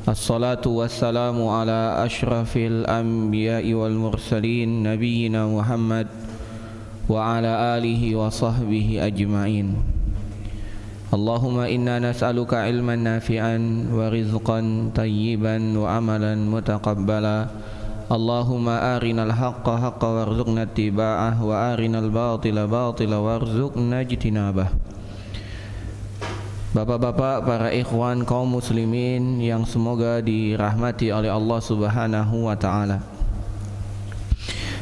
Assalatu wassalamu ala ashrafil anbiya'i wal mursalin nabiyyina Muhammad wa ala alihi wa sahbihi ajma'in. Allahumma inna nas'aluka ilman nafi'an wa rizqan tayyiban wa amalan mutaqabbala. Allahumma arinal haqqa haqqa warzuqna ittiba'ah wa arinal batila batila warzuqna ijtinabah. Bapak-bapak, para ikhwan kaum muslimin yang semoga dirahmati oleh Allah Subhanahu wa taala.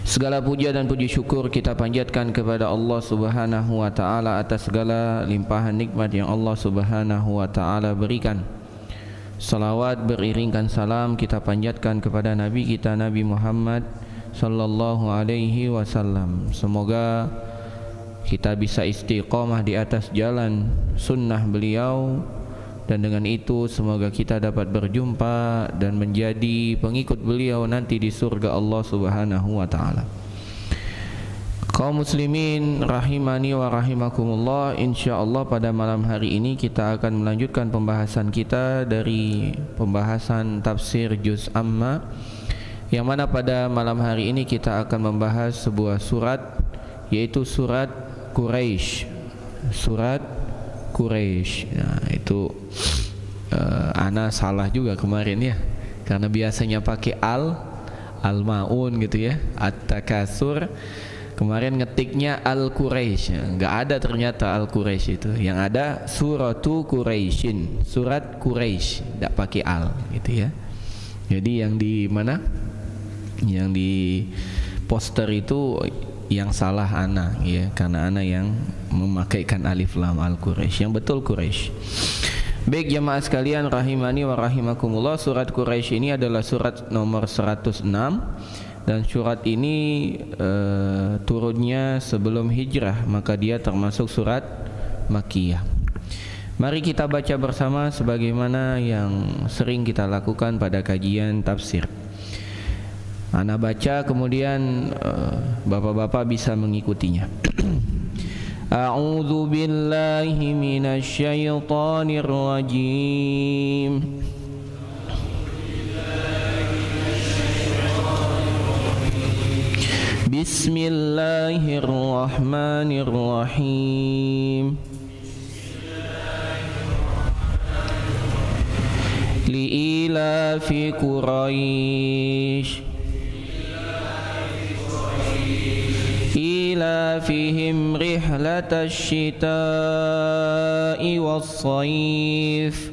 Segala puja dan puji syukur kita panjatkan kepada Allah Subhanahu wa taala atas segala limpahan nikmat yang Allah Subhanahu wa taala berikan. Salawat beriringkan salam kita panjatkan kepada Nabi kita Nabi Muhammad sallallahu alaihi wasallam. Semoga kita bisa istiqamah di atas jalan sunnah beliau, dan dengan itu semoga kita dapat berjumpa dan menjadi pengikut beliau nanti di surga Allah Subhanahu wa taala. Kaum muslimin rahimani wa rahimakumullah, insyaallah pada malam hari ini kita akan melanjutkan pembahasan kita dari pembahasan tafsir juz amma, yang mana pada malam hari ini kita akan membahas sebuah surat, yaitu surat Quraisy. Surat Quraisy. Nah, itu ana salah juga kemarin ya, karena biasanya pakai al-maun gitu ya, at-takasur. Kemarin ngetiknya al-Quraisy, enggak ada ternyata al-Quraisy itu. Yang ada suratu Quraisyin, surat Quraisy, enggak pakai al gitu ya. Jadi yang di mana? Yang di poster itu yang salah ana ya, karena ana yang memakaikan alif lam al-Quraisy, yang betul Quraisy. Baik jamaah sekalian rahimani wa rahimakumullah, surat Quraisy ini adalah surat nomor 106, dan surat ini turunnya sebelum hijrah, maka dia termasuk surat Makkiyah. Mari kita baca bersama sebagaimana yang sering kita lakukan pada kajian tafsir. Ana baca, kemudian bapak-bapak bisa mengikutinya. A'udzu billahi minasy syaithanir rajim. Bismillahirrahmanirrahim. Li'ilafi Quraisy إيلافهم رحلة الشتاء والصيف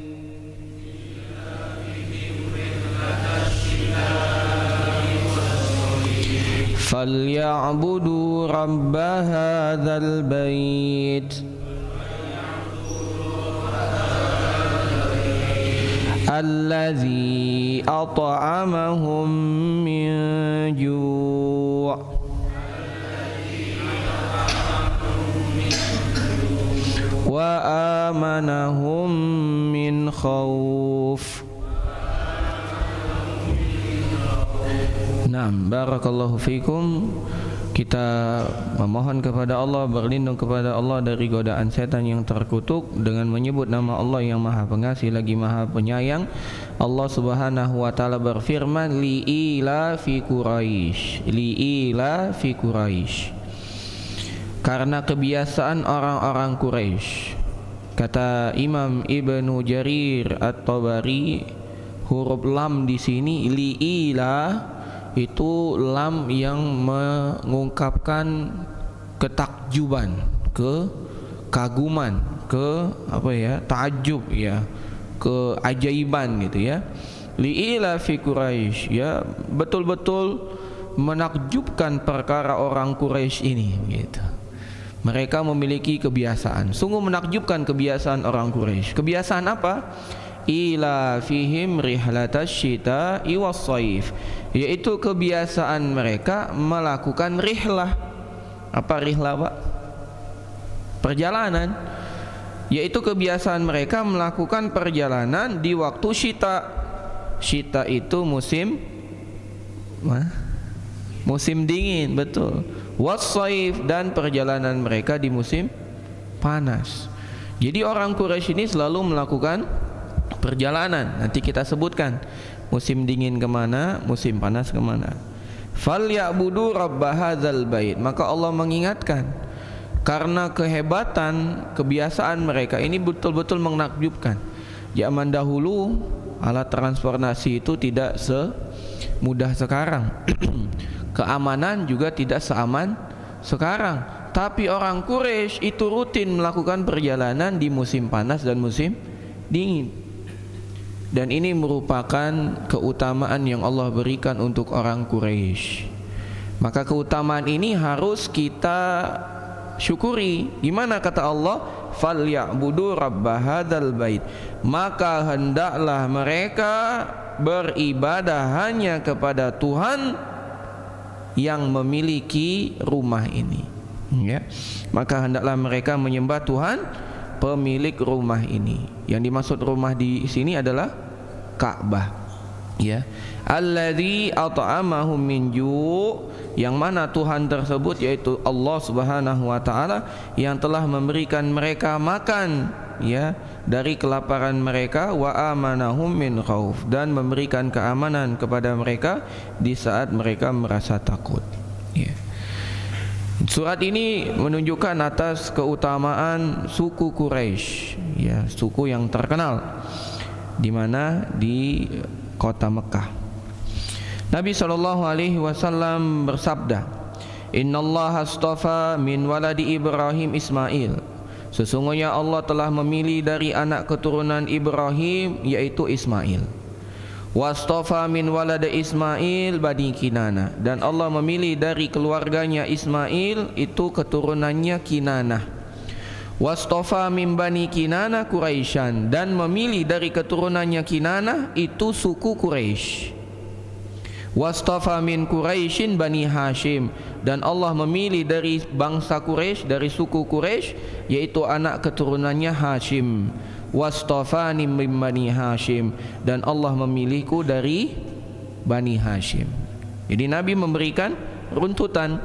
فليعبدوا رب هذا البيت الذي أطعمهم من جوع wa amanahum min khauf. Naam, barakallahu fikum. Kita memohon kepada Allah, berlindung kepada Allah dari godaan setan yang terkutuk dengan menyebut nama Allah yang Maha Pengasih lagi Maha Penyayang. Allah Subhanahu wa taala berfirman, li'ila fi Quraisy, li'ila fi Quraisy, karena kebiasaan orang-orang Quraisy. Kata Imam Ibnu Jarir At-Tabari, huruf lam di sini li'ila itu lam yang mengungkapkan ketakjuban, kekaguman, ta'ajjub ya, keajaiban gitu ya. Li'ila fi Quraisy, ya betul-betul menakjubkan perkara orang Quraisy ini gitu. Mereka memiliki kebiasaan, sungguh menakjubkan kebiasaan orang Quraisy. Kebiasaan apa? Ila fihim rihlatas syita'i was-shaif, yaitu kebiasaan mereka melakukan rihlah. Apa rihlah, Pak? Perjalanan. Yaitu kebiasaan mereka melakukan perjalanan di waktu syita. Syita itu musim dingin, betul. Was-shaif, dan perjalanan mereka di musim panas. Jadi orang Quraisy ini selalu melakukan perjalanan. Nanti kita sebutkan musim dingin kemana, musim panas kemana. Falyabudu rabb hadzal bait. Maka Allah mengingatkan, karena kehebatan kebiasaan mereka ini betul-betul menakjubkan. Zaman dahulu alat transportasi itu tidak semudah sekarang. Keamanan juga tidak seaman sekarang. Tapi orang Quraisy itu rutin melakukan perjalanan di musim panas dan musim dingin. Dan ini merupakan keutamaan yang Allah berikan untuk orang Quraisy. Maka keutamaan ini harus kita syukuri. Gimana kata Allah? Falyabudu rabb hadzal bait. Maka hendaklah mereka beribadah hanya kepada Tuhan yang memiliki rumah ini. Ya. Maka hendaklah mereka menyembah Tuhan pemilik rumah ini. Yang dimaksud rumah di sini adalah Ka'bah. Ya. Alladzi at'amahum min ju', yang mana Tuhan tersebut yaitu Allah Subhanahu wa taala yang telah memberikan mereka makan, ya, dari kelaparan mereka, wa amanahum min khauf, dan memberikan keamanan kepada mereka di saat mereka merasa takut. Ya. Surat ini menunjukkan atas keutamaan suku Quraisy, ya, suku yang terkenal di mana di kota Mekah. Nabi SAW bersabda, Innallaha astafa min waladi Ibrahim Ismail. Sesungguhnya Allah telah memilih dari anak keturunan Ibrahim, yaitu Ismail. Wastafa min walada Ismail Bani Kinana. Dan Allah memilih dari keluarganya Ismail, itu keturunannya Kinanah. Wastafa min Bani Kinana Quraisyan. Dan memilih dari keturunannya Kinanah, itu suku Quraisy. Wastafa min Quraisyin Bani Hashim. Dan Allah memilih dari bangsa Quraisy, dari suku Quraisy, yaitu anak keturunannya Hashim. Wastafani min Bani Hashim. Dan Allah memilihku dari Bani Hashim. Jadi Nabi memberikan runtutan.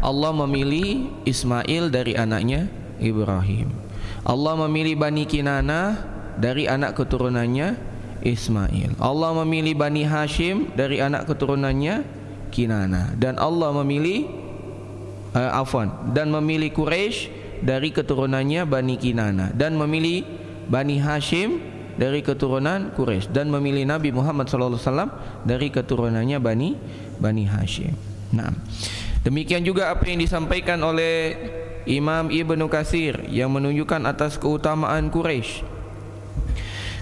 Allah memilih Ismail dari anaknya Ibrahim. Allah memilih Bani Kinanah dari anak keturunannya Ismail. Allah memilih Bani Hashim dari anak keturunannya Kinanah. Dan Allah memilih dan memilih Quraisy dari keturunannya Bani Kinanah. Dan memilih Bani Hashim dari keturunan Quraisy. Dan memilih Nabi Muhammad SAW dari keturunannya Bani Hashim. Nah, demikian juga apa yang disampaikan oleh Imam Ibnu Katsir yang menunjukkan atas keutamaan Quraisy.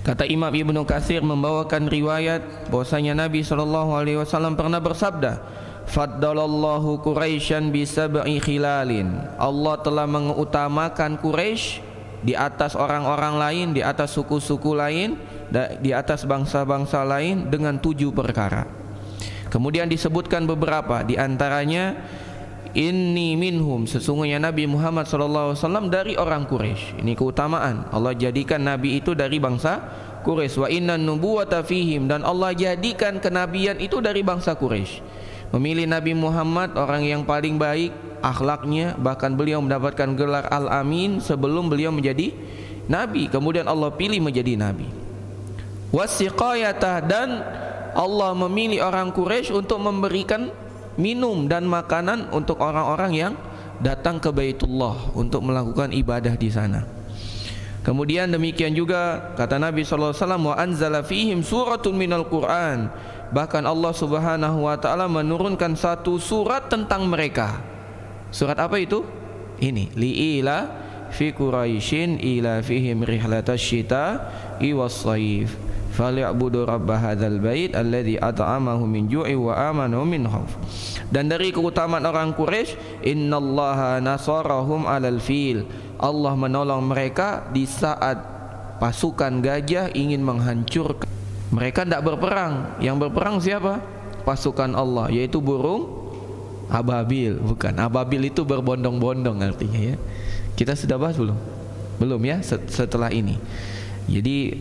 Kata Imam Ibnu Katsir membawakan riwayat bahwasanya Nabi SAW pernah bersabda, Faddalallahu Quraisyan bi sab'i khilalin. Allah telah mengutamakan Quraisy di atas orang-orang lain, di atas suku-suku lain, di atas bangsa-bangsa lain dengan 7 perkara. Kemudian disebutkan beberapa, di antaranya Inni minhum, sesungguhnya Nabi Muhammad SAW dari orang Quraisy. Ini keutamaan. Allah jadikan Nabi itu dari bangsa Quraisy. Wa innan nubuwata fihim, dan Allah jadikan kenabian itu dari bangsa Quraisy. Memilih Nabi Muhammad orang yang paling baik akhlaknya, bahkan beliau mendapatkan gelar Al-Amin sebelum beliau menjadi Nabi. Kemudian Allah pilih menjadi Nabi. Wasiqayatah, dan Allah memilih orang Quraisy untuk memberikan minum dan makanan untuk orang-orang yang datang ke Baitullah untuk melakukan ibadah di sana. Kemudian demikian juga kata Nabi SAW, wa anzala fihim suratun minal Quran. Bahkan Allah Subhanahu wa taala menurunkan satu surat tentang mereka. Surat apa itu? Ini, li'ila fi Quraisyin ila fihim rihlatash syita'i was-shayf. Falyabudu rabb hadzal bait alladzi at'amahum min ju'i wa amanahum min khauf. Dan dari keutamaan orang Quraisy, innallaha nasarahum 'alal fil. Allah menolong mereka di saat pasukan gajah ingin menghancurkan. Mereka tidak berperang. Yang berperang siapa? Pasukan Allah, yaitu burung ababil. Bukan, ababil itu berbondong-bondong artinya, ya. Kita sudah bahas belum? Belum, ya, setelah ini. Jadi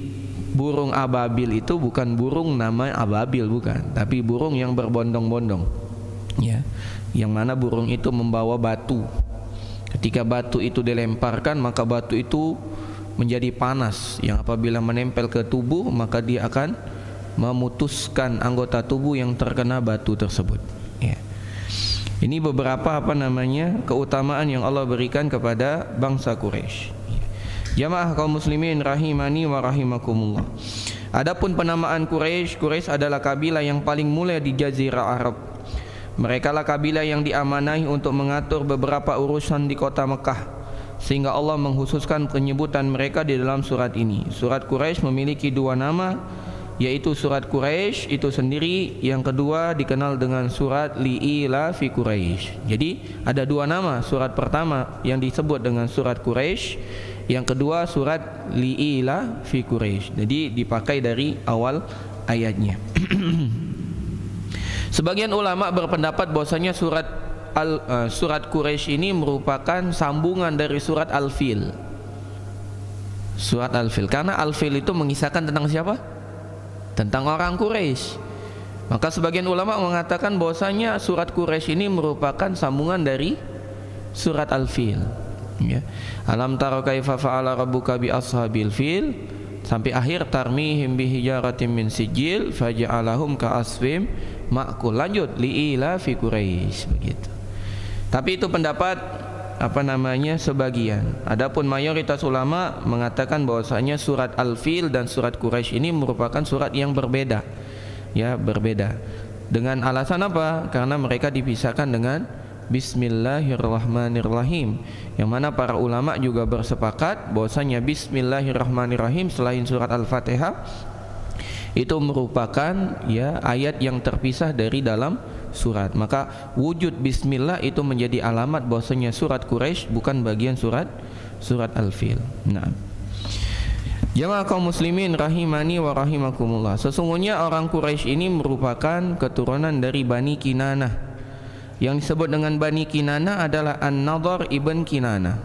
burung ababil itu bukan burung nama ababil, bukan, tapi burung yang berbondong-bondong, ya, yang mana burung itu membawa batu. Ketika batu itu dilemparkan, maka batu itu menjadi panas yang apabila menempel ke tubuh maka dia akan memutuskan anggota tubuh yang terkena batu tersebut. Ya. Ini beberapa keutamaan yang Allah berikan kepada bangsa Quraisy. Jamaah kaum muslimin rahimani wa rahimakumullah. Adapun penamaan Quraisy adalah kabilah yang paling mulia di Jazirah Arab. Mereka lah kabilah yang diamanahi untuk mengatur beberapa urusan di kota Mekah, sehingga Allah mengkhususkan penyebutan mereka di dalam surat ini. Surat Quraisy memiliki dua nama, yaitu surat Quraisy itu sendiri, yang kedua dikenal dengan surat Li'ila fi Quraisy. Jadi ada dua nama, surat pertama yang disebut dengan surat Quraisy, yang kedua surat Li'ila fi Quraisy. Jadi dipakai dari awal ayatnya. Sebagian ulama berpendapat bahwasanya surat Quraisy ini merupakan sambungan dari surat Al-Fil. Surat Al-Fil, karena Al-Fil itu mengisahkan tentang siapa? Tentang orang Quraisy. Maka sebagian ulama mengatakan bahwasanya surat Quraisy ini merupakan sambungan dari surat Al-Fil. Ya. Alam tara kaifa fa'ala rabbuka bi ashabil fil sampai akhir tarmihim bihijaratin min sijil faja'alahum ka'asfim ma'kul. Lanjut li'ila fi Quraisy, begitu. Tapi itu pendapat sebagian. Adapun mayoritas ulama mengatakan bahwasanya surat Al-Fil dan surat Quraisy ini merupakan surat yang berbeda. Ya, berbeda. Dengan alasan apa? Karena mereka dipisahkan dengan Bismillahirrahmanirrahim, yang mana para ulama juga bersepakat bahwasanya Bismillahirrahmanirrahim selain surat Al-Fatihah itu merupakan ayat yang terpisah dari dalam surat. Maka wujud Bismillah itu menjadi alamat bahwasanya surat Quraisy bukan bagian surat Al-Fil. Nah, jamaah kaum muslimin rahimani wa rahimakumullah, sesungguhnya orang Quraisy ini merupakan keturunan dari Bani Kinanah. Yang disebut dengan Bani Kinanah adalah An-Nadhr ibn Kinanah,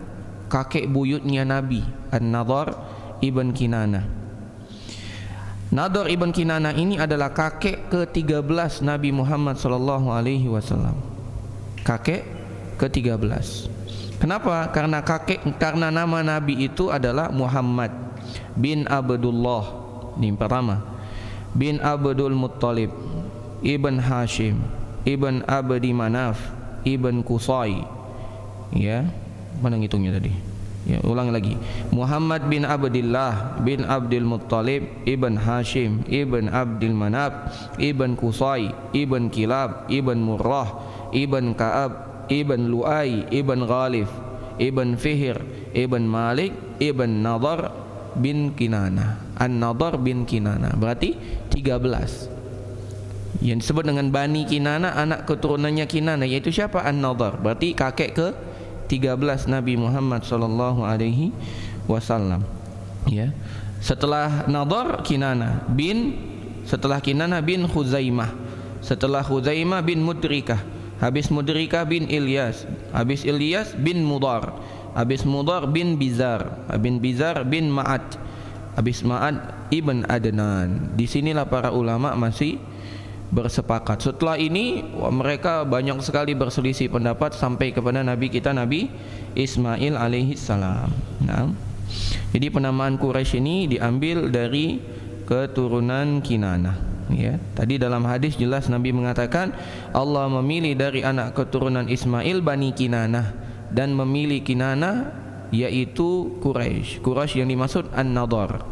kakek buyutnya Nabi. An-Nadhr ibn Kinanah. Nadhr ibn Kinanah ini adalah kakek ke-13 Nabi Muhammad sallallahu alaihi wasallam. Kakek ke-13. Kenapa? Karena nama Nabi itu adalah Muhammad bin Abdullah. Ini pertama. Bin Abdul Muttalib ibn Hashim ibn Abdi Manaf ibn Qusay. Ya, mana ngitungnya tadi? Ya, ulang lagi. Muhammad bin Abdullah bin Abdul Muttalib ibn Hashim ibn Abdul Manaf ibn Qusay ibn Kilab ibn Murrah ibn Ka'ab ibn Lu'ay ibn Ghalif ibn Fihr ibn Malik ibn Nadhr bin Kinanah. An-Nadhr bin Kinanah berarti 13. Yang disebut dengan Bani Kinanah, anak keturunannya Kinanah, yaitu siapa? An-Nadhr, berarti kakek ke-13 Nabi Muhammad sallallahu alaihi wasallam. Ya. Setelah Nadhr Kinanah bin Khuzaimah, setelah Khuzaimah bin Mudrikah, habis Mudrikah bin Ilyas, habis Ilyas bin Mudar, habis Mudar bin Bizar, habis Bizar bin Ma'ad, habis Ma'ad ibn Adnan. Di sinilah para ulama masih bersepakat. Setelah ini mereka banyak sekali berselisih pendapat sampai kepada Nabi kita Nabi Ismail alaihi salam. Nah, jadi penamaan Quraisy ini diambil dari keturunan Kinanah. Ya, tadi dalam hadis jelas Nabi mengatakan Allah memilih dari anak keturunan Ismail Bani Kinanah dan memilih Kinanah yaitu Quraisy. Quraisy yang dimaksud An-Nadhr.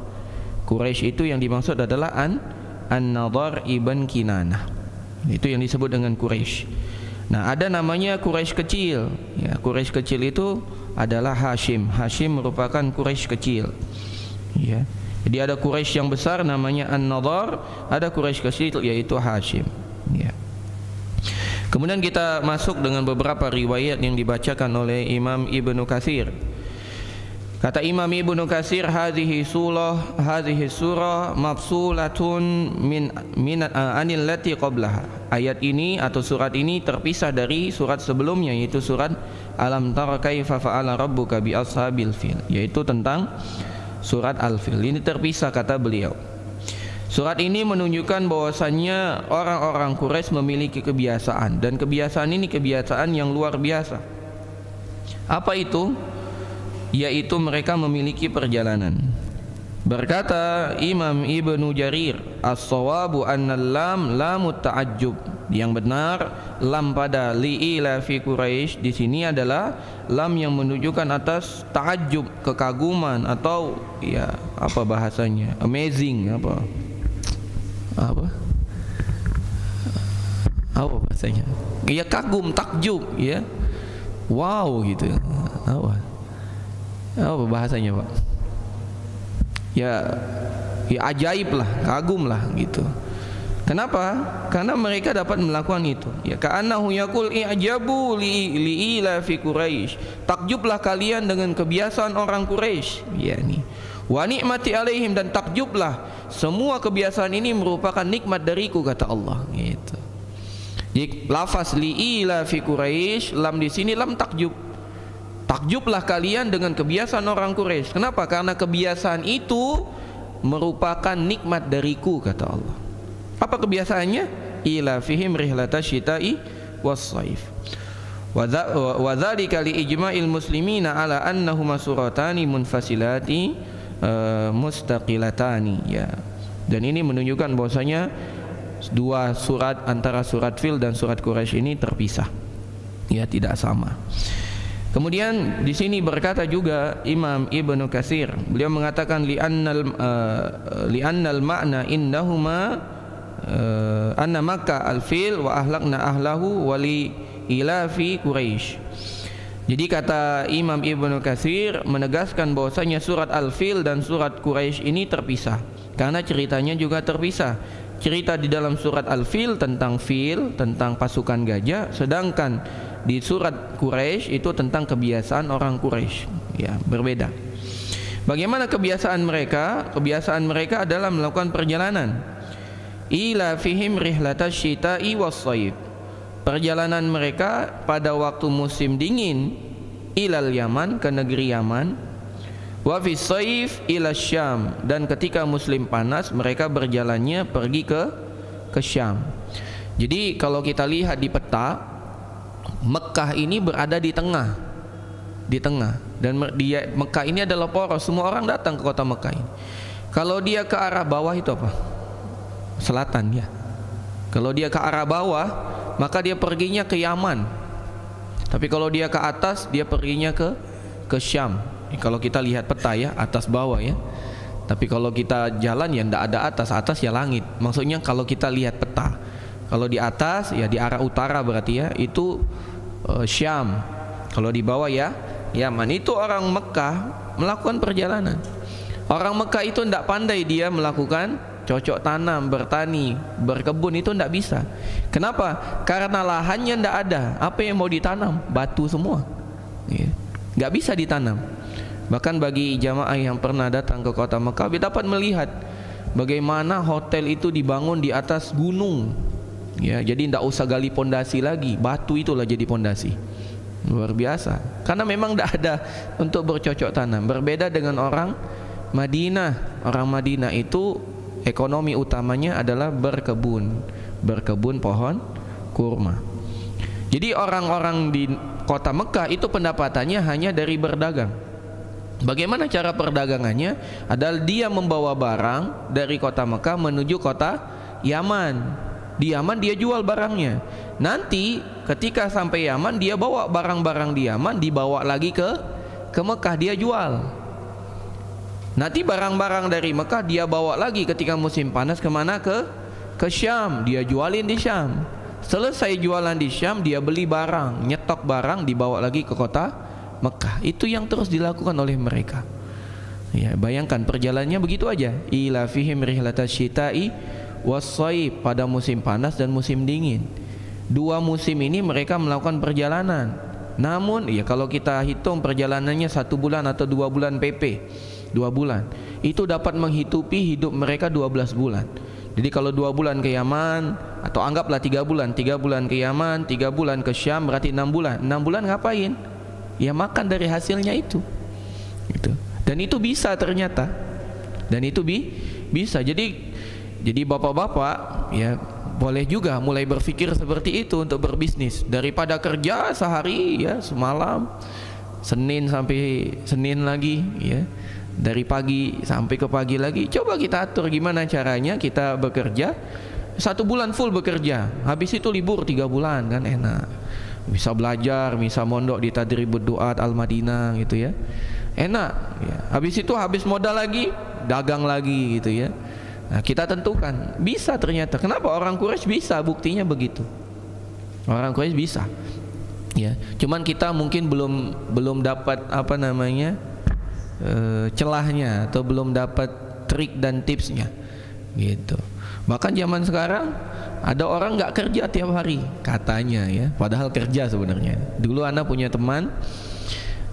Quraisy itu yang dimaksud adalah An-Nadhr ibn Kinanah. Itu yang disebut dengan Quraisy. Nah, ada namanya Quraisy kecil. Ya, Quraisy kecil itu adalah Hashim. Hashim merupakan Quraisy kecil. Ya. Jadi ada Quraisy yang besar namanya An-Nadhr, ada Quraisy kecil yaitu Hashim. Ya. Kemudian kita masuk dengan beberapa riwayat yang dibacakan oleh Imam Ibnu Katsir. Kata Imam Ibnu Katsir, hadhihi surah mafsulatun min anil lati qablaha. Ayat ini atau surat ini terpisah dari surat sebelumnya, yaitu surat Alam tara kaifa fa'ala rabbuka bi ashabil fil, yaitu tentang surat Al-Fil. Ini terpisah kata beliau. Surat ini menunjukkan bahwasannya orang-orang Quraisy memiliki kebiasaan, dan kebiasaan ini kebiasaan yang luar biasa. Apa itu? yaitu mereka memiliki perjalanan. Berkata Imam Ibnu Jarir, as-shawabu annal lam lamut ta'ajjub. Yang benar, lam pada li'ila fi Quraisy di sini adalah lam yang menunjukkan atas ta'ajjub, kekaguman, atau ya apa bahasanya, amazing, apa bahasanya, ya kagum, takjub, ya wow gitu, apa bahasanya Pak, ya ajaib lah, kagum lah gitu. Kenapa? Karena mereka dapat melakukan itu. Ya ka'annahu yaqul i'jabu li'ila fi Quraisy. Takjublah kalian dengan kebiasaan orang Quraisy. Ya nih. Wa ni'mati alaihim, dan takjublah, semua kebiasaan ini merupakan nikmat dariku, kata Allah. Gitu. Jadi lafaz li'ila fi Quraisy, lam di sini lam takjub. Takjublah kalian dengan kebiasaan orang Quraisy. Kenapa? Karena kebiasaan itu merupakan nikmat dariku, kata Allah. Apa kebiasaannya? Ila fihim rihlata syita'i was-saif. Wa dzalika li ijma'il muslimina ala annahuma suratani munfasilati mustaqilatani, ya. Dan ini menunjukkan bahwasanya dua surat antara surat Fil dan surat Quraisy ini terpisah. Ya, tidak sama. Kemudian di sini berkata juga Imam Ibnu Katsir, beliau mengatakan li'annal ma'na innahuma anna Makkah al-fil wa ahlakna ahlahu wali ilafi Quraisy. Jadi kata Imam Ibnu Katsir menegaskan bahwasanya surat al-fil dan surat Quraisy ini terpisah karena ceritanya juga terpisah. Cerita di dalam surat al-fil tentang fil, tentang pasukan gajah, sedangkan di surat Quraisy itu tentang kebiasaan orang Quraisy. Ya, berbeda. Bagaimana kebiasaan mereka? Kebiasaan mereka adalah melakukan perjalanan. Ila fihim rihlatas syita'i was-saif. Perjalanan mereka pada waktu musim dingin ilal Yaman, ke negeri Yaman, wa fis saif ila Syam, dan ketika musim panas mereka berjalannya pergi ke Syam. Jadi kalau kita lihat di peta, Mekah ini berada di tengah, dan Mekah ini adalah poros, semua orang datang ke kota Mekah ini. Kalau dia ke arah bawah itu apa? Selatan, ya. Kalau dia ke arah bawah, maka dia perginya ke Yaman. Tapi kalau dia ke atas, dia perginya ke Syam. Kalau kita lihat peta, ya, atas bawah, ya. Tapi kalau kita jalan, ya tidak ada atas ya langit. Maksudnya kalau kita lihat peta, kalau di atas, ya di arah utara berarti, ya, itu Syam. Kalau di bawah, ya Yaman. Itu orang Mekah melakukan perjalanan. Orang Mekah itu tidak pandai dia melakukan cocok tanam, bertani, berkebun, itu tidak bisa. Kenapa? Karena lahannya tidak ada. Apa yang mau ditanam? Batu semua, ya. Nggak bisa ditanam. Bahkan bagi jamaah yang pernah datang ke kota Mekah, dapat melihat bagaimana hotel itu dibangun di atas gunung, ya. Jadi tidak usah gali pondasi lagi, batu itulah jadi pondasi. Luar biasa. Karena memang tidak ada untuk bercocok tanam. Berbeda dengan orang Madinah. Orang Madinah itu ekonomi utamanya adalah berkebun pohon kurma. Jadi orang-orang di kota Mekah itu pendapatannya hanya dari berdagang. Bagaimana cara perdagangannya? Adalah dia membawa barang dari kota Mekah menuju kota Yaman. Di Yaman dia jual barangnya. Nanti ketika sampai Yaman, dia bawa barang-barang di Yaman, dibawa lagi ke Mekah, dia jual. Nanti barang-barang dari Mekah dia bawa lagi ketika musim panas kemana? Ke Syam, dia jualin di Syam. Selesai jualan di Syam, dia beli barang, nyetok barang, dibawa lagi ke kota Mekah. Itu yang terus dilakukan oleh mereka. Ya, bayangkan perjalanannya begitu aja. Ila fihim rihlatas syita'i was-saif, pada musim panas dan musim dingin. Dua musim ini mereka melakukan perjalanan. Namun, ya kalau kita hitung perjalanannya 1 bulan atau 2 bulan PP, 2 bulan, itu dapat menghidupi hidup mereka 12 bulan. Jadi kalau 2 bulan ke Yaman, atau anggaplah 3 bulan, 3 bulan ke Yaman, 3 bulan ke Syam, berarti 6 bulan. 6 bulan ngapain? Ya makan dari hasilnya itu. Gitu. Dan itu bisa ternyata. Dan itu bisa. Jadi bapak-bapak, ya boleh juga mulai berpikir seperti itu untuk berbisnis. Daripada kerja sehari, ya semalam, Senin sampai Senin lagi ya, dari pagi sampai ke pagi lagi. Coba kita atur gimana caranya kita bekerja 1 bulan full bekerja, habis itu libur 3 bulan kan enak. Bisa belajar, bisa mondok di Tadribud Duat Al-Madinah gitu ya, enak ya. Habis itu habis modal lagi, dagang lagi gitu ya. Nah, kita tentukan bisa ternyata. Kenapa orang Quraisy bisa? Buktinya begitu. Orang Quraisy bisa. Ya, cuman kita mungkin belum dapat apa namanya celahnya, atau belum dapat trik dan tipsnya gitu. Bahkan zaman sekarang ada orang nggak kerja tiap hari katanya ya, padahal kerja sebenarnya. Dulu anak punya teman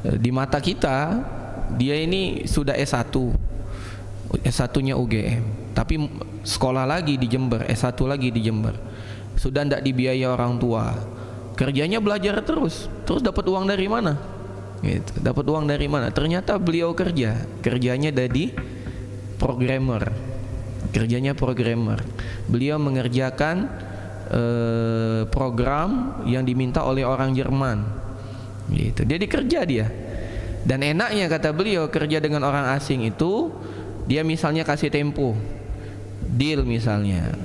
di mata kita, dia ini sudah S1-nya UGM, tapi sekolah lagi di Jember, S1 lagi di Jember, sudah tidak dibiayai orang tua, kerjanya belajar terus dapat uang dari mana? Gitu. Dapat uang dari mana? Ternyata beliau kerjanya jadi programmer, beliau mengerjakan program yang diminta oleh orang Jerman, gitu. Dia dikerja dia, dan enaknya kata beliau kerja dengan orang asing itu, dia misalnya kasih tempo deal, misalnya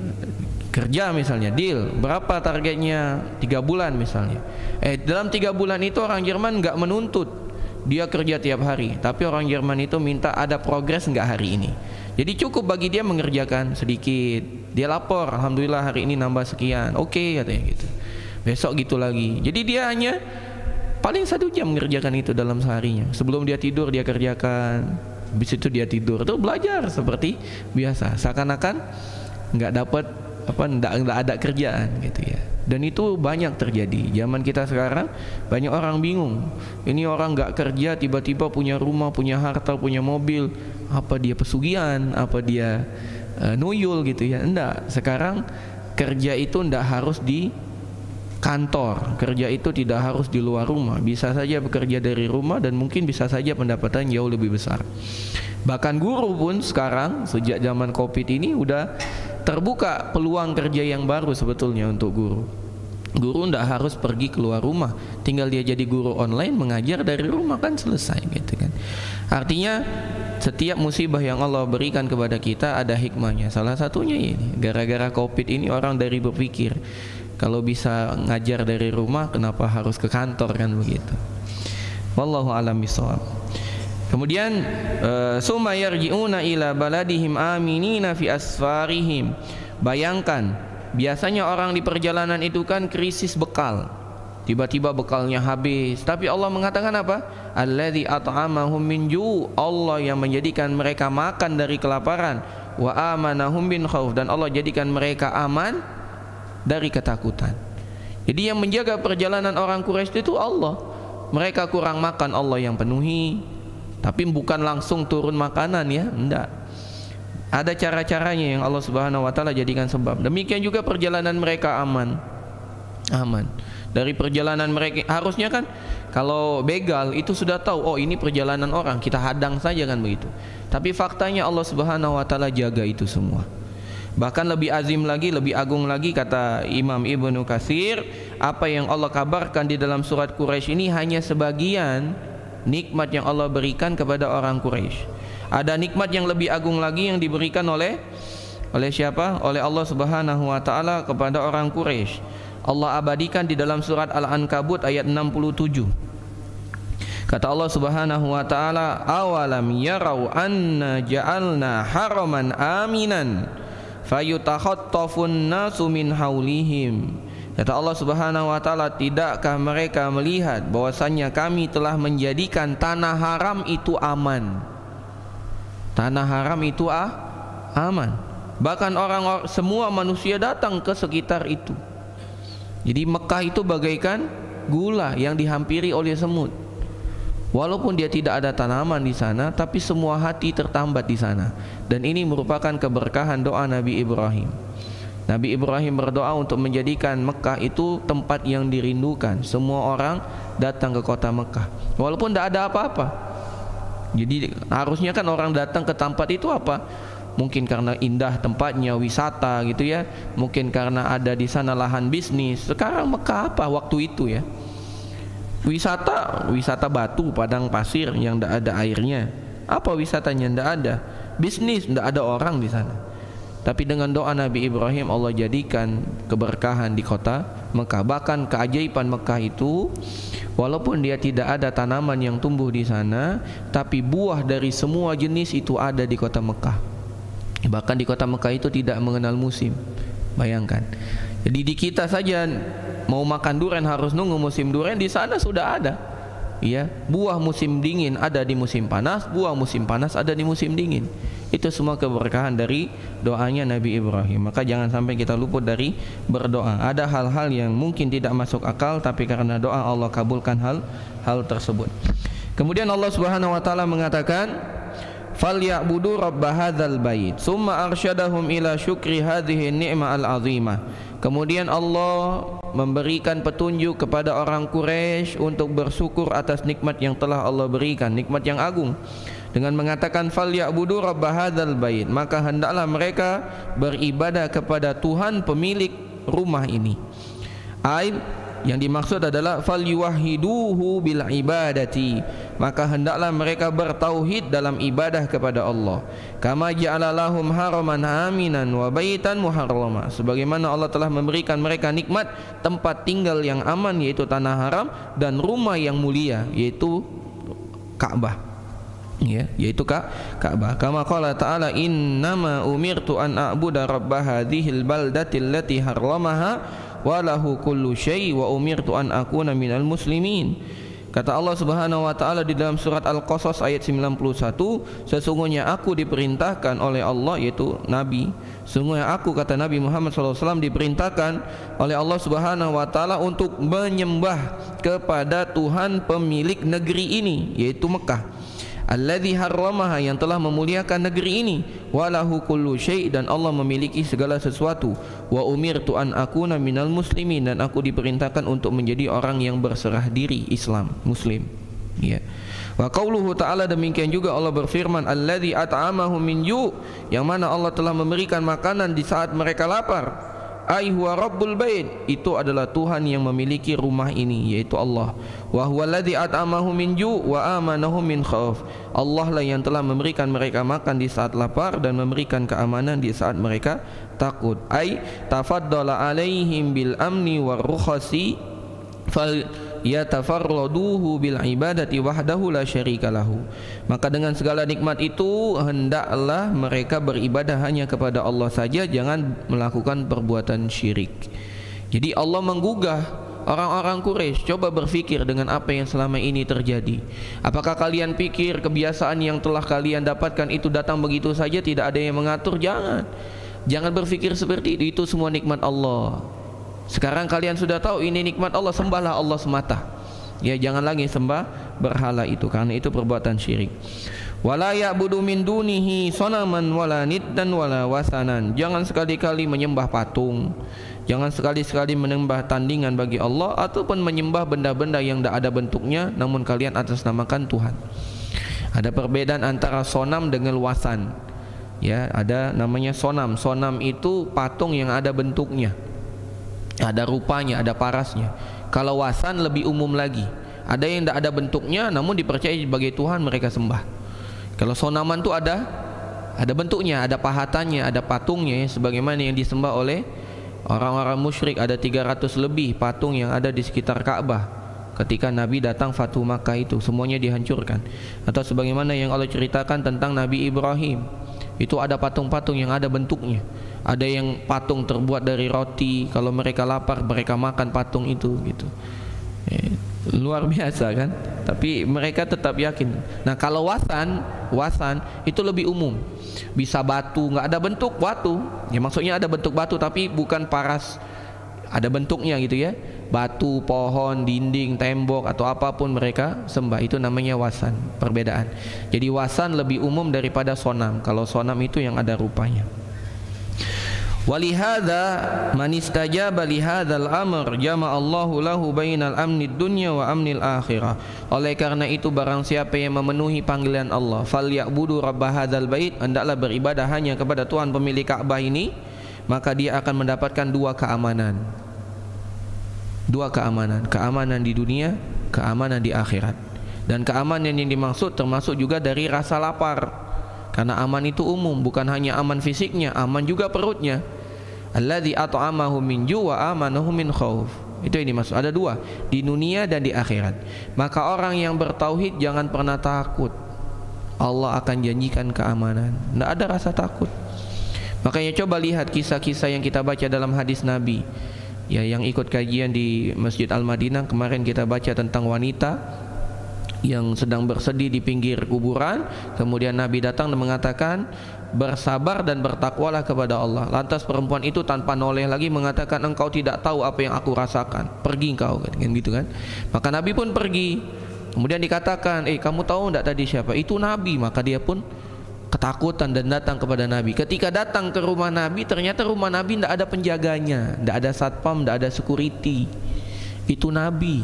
kerja misalnya deal berapa targetnya 3 bulan misalnya. Dalam 3 bulan itu orang Jerman nggak menuntut dia kerja tiap hari, tapi orang Jerman itu minta ada progres nggak hari ini. Jadi cukup bagi dia mengerjakan sedikit, dia lapor, alhamdulillah hari ini nambah sekian, oke katanya gitu. Besok gitu lagi. Jadi dia hanya paling 1 jam mengerjakan itu dalam seharinya. Sebelum dia tidur dia kerjakan, habis itu dia tidur, terus belajar seperti biasa, seakan-akan nggak dapat nggak ada kerjaan gitu ya. Dan itu banyak terjadi zaman kita sekarang. Banyak orang bingung, ini orang nggak kerja tiba-tiba punya rumah, punya harta, punya mobil, apa dia pesugihan, apa dia nuyul gitu ya. Enggak, sekarang kerja itu enggak harus di kantor, kerja itu tidak harus di luar rumah, bisa saja bekerja dari rumah, dan mungkin bisa saja pendapatan jauh lebih besar. Bahkan guru pun sekarang sejak zaman Covid ini udah terbuka peluang kerja yang baru sebetulnya untuk guru. Guru tidak harus pergi keluar rumah, tinggal dia jadi guru online, mengajar dari rumah, kan selesai gitu kan. Artinya setiap musibah yang Allah berikan kepada kita ada hikmahnya. Salah satunya ini, gara-gara Covid ini orang dari berpikir kalau bisa ngajar dari rumah kenapa harus ke kantor, kan begitu. Wallahu a'lam bishawab. Kemudian summa yarji'una ila baladihim aminina fi asfarihim. Bayangkan, biasanya orang di perjalanan itu kan krisis bekal, tiba-tiba bekalnya habis, tapi Allah mengatakan apa? Alladzi at'amahum min ju', Allah yang menjadikan mereka makan dari kelaparan, wa amanahum min khauf, dan Allah jadikan mereka aman dari ketakutan. Jadi yang menjaga perjalanan orang Quraisy itu Allah. Mereka kurang makan, Allah yang penuhi, tapi bukan langsung turun makanan ya, enggak. Ada cara-caranya yang Allah Subhanahu wa taala jadikan sebab. Demikian juga perjalanan mereka aman. Dari perjalanan mereka, harusnya kan kalau begal itu sudah tahu, oh ini perjalanan orang, kita hadang saja kan begitu. Tapi faktanya Allah Subhanahu wa taala jaga itu semua. Bahkan lebih azim lagi, lebih agung lagi kata Imam Ibnu Katsir, apa yang Allah kabarkan di dalam surat Quraisy ini hanya sebagian nikmat yang Allah berikan kepada orang Quraisy. Ada nikmat yang lebih agung lagi yang diberikan oleh siapa? Oleh Allah Subhanahu wa taala kepada orang Quraisy. Allah abadikan di dalam surat Al-Ankabut ayat 67. Kata Allah Subhanahu wa taala, awalam yarau anna ja'alna haraman aminan fayutakhattafun nasu min haulihim. Kata Allah Subhanahu wa taala, tidakkah mereka melihat bahwasannya kami telah menjadikan tanah haram itu aman. Tanah haram itu aman. Bahkan semua manusia datang ke sekitar itu. Jadi Mekah itu bagaikan gula yang dihampiri oleh semut. Walaupun dia tidak ada tanaman di sana, tapi semua hati tertambat di sana. Dan ini merupakan keberkahan doa Nabi Ibrahim. Nabi Ibrahim berdoa untuk menjadikan Mekah itu tempat yang dirindukan. Semua orang datang ke kota Mekah, walaupun tidak ada apa-apa. Jadi harusnya kan orang datang ke tempat itu apa? Mungkin karena indah tempatnya, wisata gitu ya. Mungkin karena ada di sana lahan bisnis. Sekarang Mekah apa waktu itu ya? Wisata batu, padang pasir yang tidak ada airnya. Apa wisatanya? Tidak ada. Bisnis, tidak ada orang di sana. Tapi dengan doa Nabi Ibrahim, Allah jadikan keberkahan di kota Mekah. Bahkan keajaiban Mekah itu, walaupun dia tidak ada tanaman yang tumbuh di sana, tapi buah dari semua jenis itu ada di kota Mekah. Bahkan di kota Mekah itu tidak mengenal musim. Bayangkan. Jadi di kita saja mau makan durian harus nunggu musim durian, di sana sudah ada. Ya, buah musim dingin ada di musim panas, buah musim panas ada di musim dingin. Itu semua keberkahan dari doanya Nabi Ibrahim. Maka jangan sampai kita luput dari berdoa. Ada hal-hal yang mungkin tidak masuk akal, tapi karena doa Allah kabulkan hal tersebut. Kemudian Allah Subhanahu wa taala mengatakan, "Falyabudu rabb hadzal bait." Tsumma arsyadahum ila syukri hadhihi ni'mah al-'azimah. Kemudian Allah memberikan petunjuk kepada orang Quraisy untuk bersyukur atas nikmat yang telah Allah berikan, nikmat yang agung, dengan mengatakan falyabudu rabb hadzal bait, maka hendaklah mereka beribadah kepada Tuhan pemilik rumah ini. Yang dimaksud adalah falyuwahhiduhu bil ibadati, maka hendaklah mereka bertauhid dalam ibadah kepada Allah. Kama ja'ala lahum haraman aminan wa baitan muharrama, sebagaimana Allah telah memberikan mereka nikmat tempat tinggal yang aman, yaitu tanah haram, dan rumah yang mulia, yaitu Ka'bah. Ya, yaitu Ka'bah. Kama qala ta'ala, innama umirtu an a'budu rabb hadhil baldati allati harramaha walahu kullu syai' wa umirtu an akuna minal muslimin. Kata Allah Subhanahu wa taala di dalam surat Al-Qasas ayat 91, sesungguhnya aku diperintahkan oleh Allah, yaitu Nabi, sesungguhnya aku, kata Nabi Muhammad SAW, diperintahkan oleh Allah Subhanahu wa taala untuk menyembah kepada Tuhan pemilik negeri ini, yaitu Mekah. Alladzi harramaha, yang telah memuliakan negeri ini, walahu kullu syai', dan Allah memiliki segala sesuatu, wa umirtu an akuna minal muslimin, dan aku diperintahkan untuk menjadi orang yang berserah diri Islam, muslim. Ya. Wa qauluhu ta'ala, demikian juga Allah berfirman, alladzi at'amahum min ju', yang mana Allah telah memberikan makanan di saat mereka lapar. Ai huwa rabbul bait, itu adalah Tuhan yang memiliki rumah ini, yaitu Allah. Wa huwa alladzi at'amahum min ju' wa amanahum min khauf, Allah lah yang telah memberikan mereka makan di saat lapar dan memberikan keamanan di saat mereka takut. Ai tafaddala alaihim bil amni war rukhasi fal yatafarraduhu bil ibadati wahdahu la syarika lahu, maka dengan segala nikmat itu hendaklah mereka beribadah hanya kepada Allah saja, jangan melakukan perbuatan syirik. Jadi Allah menggugah orang-orang Quraisy, coba berfikir dengan apa yang selama ini terjadi. Apakah kalian pikir kebiasaan yang telah kalian dapatkan itu datang begitu saja, tidak ada yang mengatur? Jangan berfikir seperti itu. Itu semua nikmat Allah. Sekarang kalian sudah tahu ini nikmat Allah, sembahlah Allah semata. Ya, jangan lagi sembah berhala itu, karena itu perbuatan syirik. Wala ya'budu min dunihi sonaman wala niddan wala wasanan, jangan sekali-kali menyembah patung, jangan sekali-kali menyembah tandingan bagi Allah, ataupun menyembah benda-benda yang tidak ada bentuknya namun kalian atasnamakan Tuhan. Ada perbedaan antara sonam dengan wasan. Ya, ada namanya sonam. Sonam itu patung yang ada bentuknya, ada rupanya, ada parasnya. Kalau wasan lebih umum lagi, ada yang tidak ada bentuknya namun dipercaya sebagai Tuhan, mereka sembah. Kalau sonaman itu ada bentuknya, ada pahatannya, ada patungnya, sebagaimana yang disembah oleh orang-orang musyrik. Ada 300 lebih patung yang ada di sekitar Ka'bah ketika Nabi datang Fatu Makkah, itu semuanya dihancurkan. Atau sebagaimana yang Allah ceritakan tentang Nabi Ibrahim, itu ada patung-patung yang ada bentuknya. Ada yang patung terbuat dari roti, kalau mereka lapar mereka makan patung itu, gitu. Luar biasa kan? Tapi mereka tetap yakin. Nah, kalau wasan itu lebih umum. Bisa batu, nggak ada bentuk batu. Ya, maksudnya ada bentuk batu tapi bukan paras, ada bentuknya gitu ya. Batu, pohon, dinding, tembok atau apapun mereka sembah, itu namanya wasan. Perbedaan. Jadi wasan lebih umum daripada sonam. Kalau sonam itu yang ada rupanya. Walihada man istajaba lihadzal amr jama'allahu lahu bainal amnid dunya wa amnil akhirah. Oleh karena itu, barang siapa yang memenuhi panggilan Allah, falyabudu rabb hadzal bait, hendaklah beribadah hanya kepada Tuhan pemilik Ka'bah ini, maka dia akan mendapatkan dua keamanan. Keamanan di dunia, keamanan di akhirat. Dan keamanan yang dimaksud termasuk juga dari rasa lapar, karena aman itu umum, bukan hanya aman fisiknya, aman juga perutnya. Alladzi at'amahu min ju' wa amanahu min khauf. Itu yang dimaksud. Ada dua, di dunia dan di akhirat. Maka orang yang bertauhid jangan pernah takut. Allah akan janjikan keamanan. Tidak ada rasa takut. Makanya coba lihat kisah-kisah yang kita baca dalam hadis Nabi. Ya, yang ikut kajian di Masjid Al-Madinah kemarin kita baca tentang wanita yang sedang bersedih di pinggir kuburan. Kemudian Nabi datang dan mengatakan, bersabar dan bertakwalah kepada Allah. Lantas perempuan itu tanpa noleh lagi mengatakan, engkau tidak tahu apa yang aku rasakan, pergi engkau, kan gitu kan. Maka Nabi pun pergi. Kemudian dikatakan, kamu tahu tidak tadi siapa? Itu Nabi. Maka dia pun ketakutan dan datang kepada Nabi. Ketika datang ke rumah Nabi, ternyata rumah Nabi tidak ada penjaganya, tidak ada satpam, tidak ada security. Itu Nabi.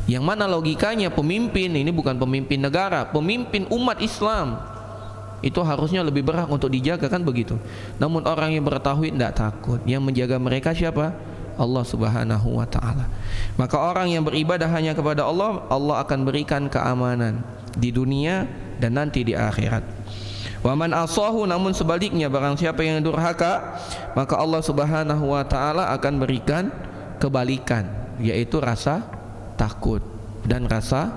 Yang mana logikanya pemimpin, ini bukan pemimpin negara, pemimpin umat Islam, itu harusnya lebih berhak untuk dijaga, kan begitu. Namun orang yang bertauhid tidak takut. Yang menjaga mereka siapa? Allah Subhanahu wa ta'ala. Maka orang yang beribadah hanya kepada Allah, Allah akan berikan keamanan di dunia dan nanti di akhirat. Wa man asahu, namun sebaliknya barang siapa yang durhaka, maka Allah Subhanahu wa ta'ala akan berikan kebalikan, yaitu rasa takut dan rasa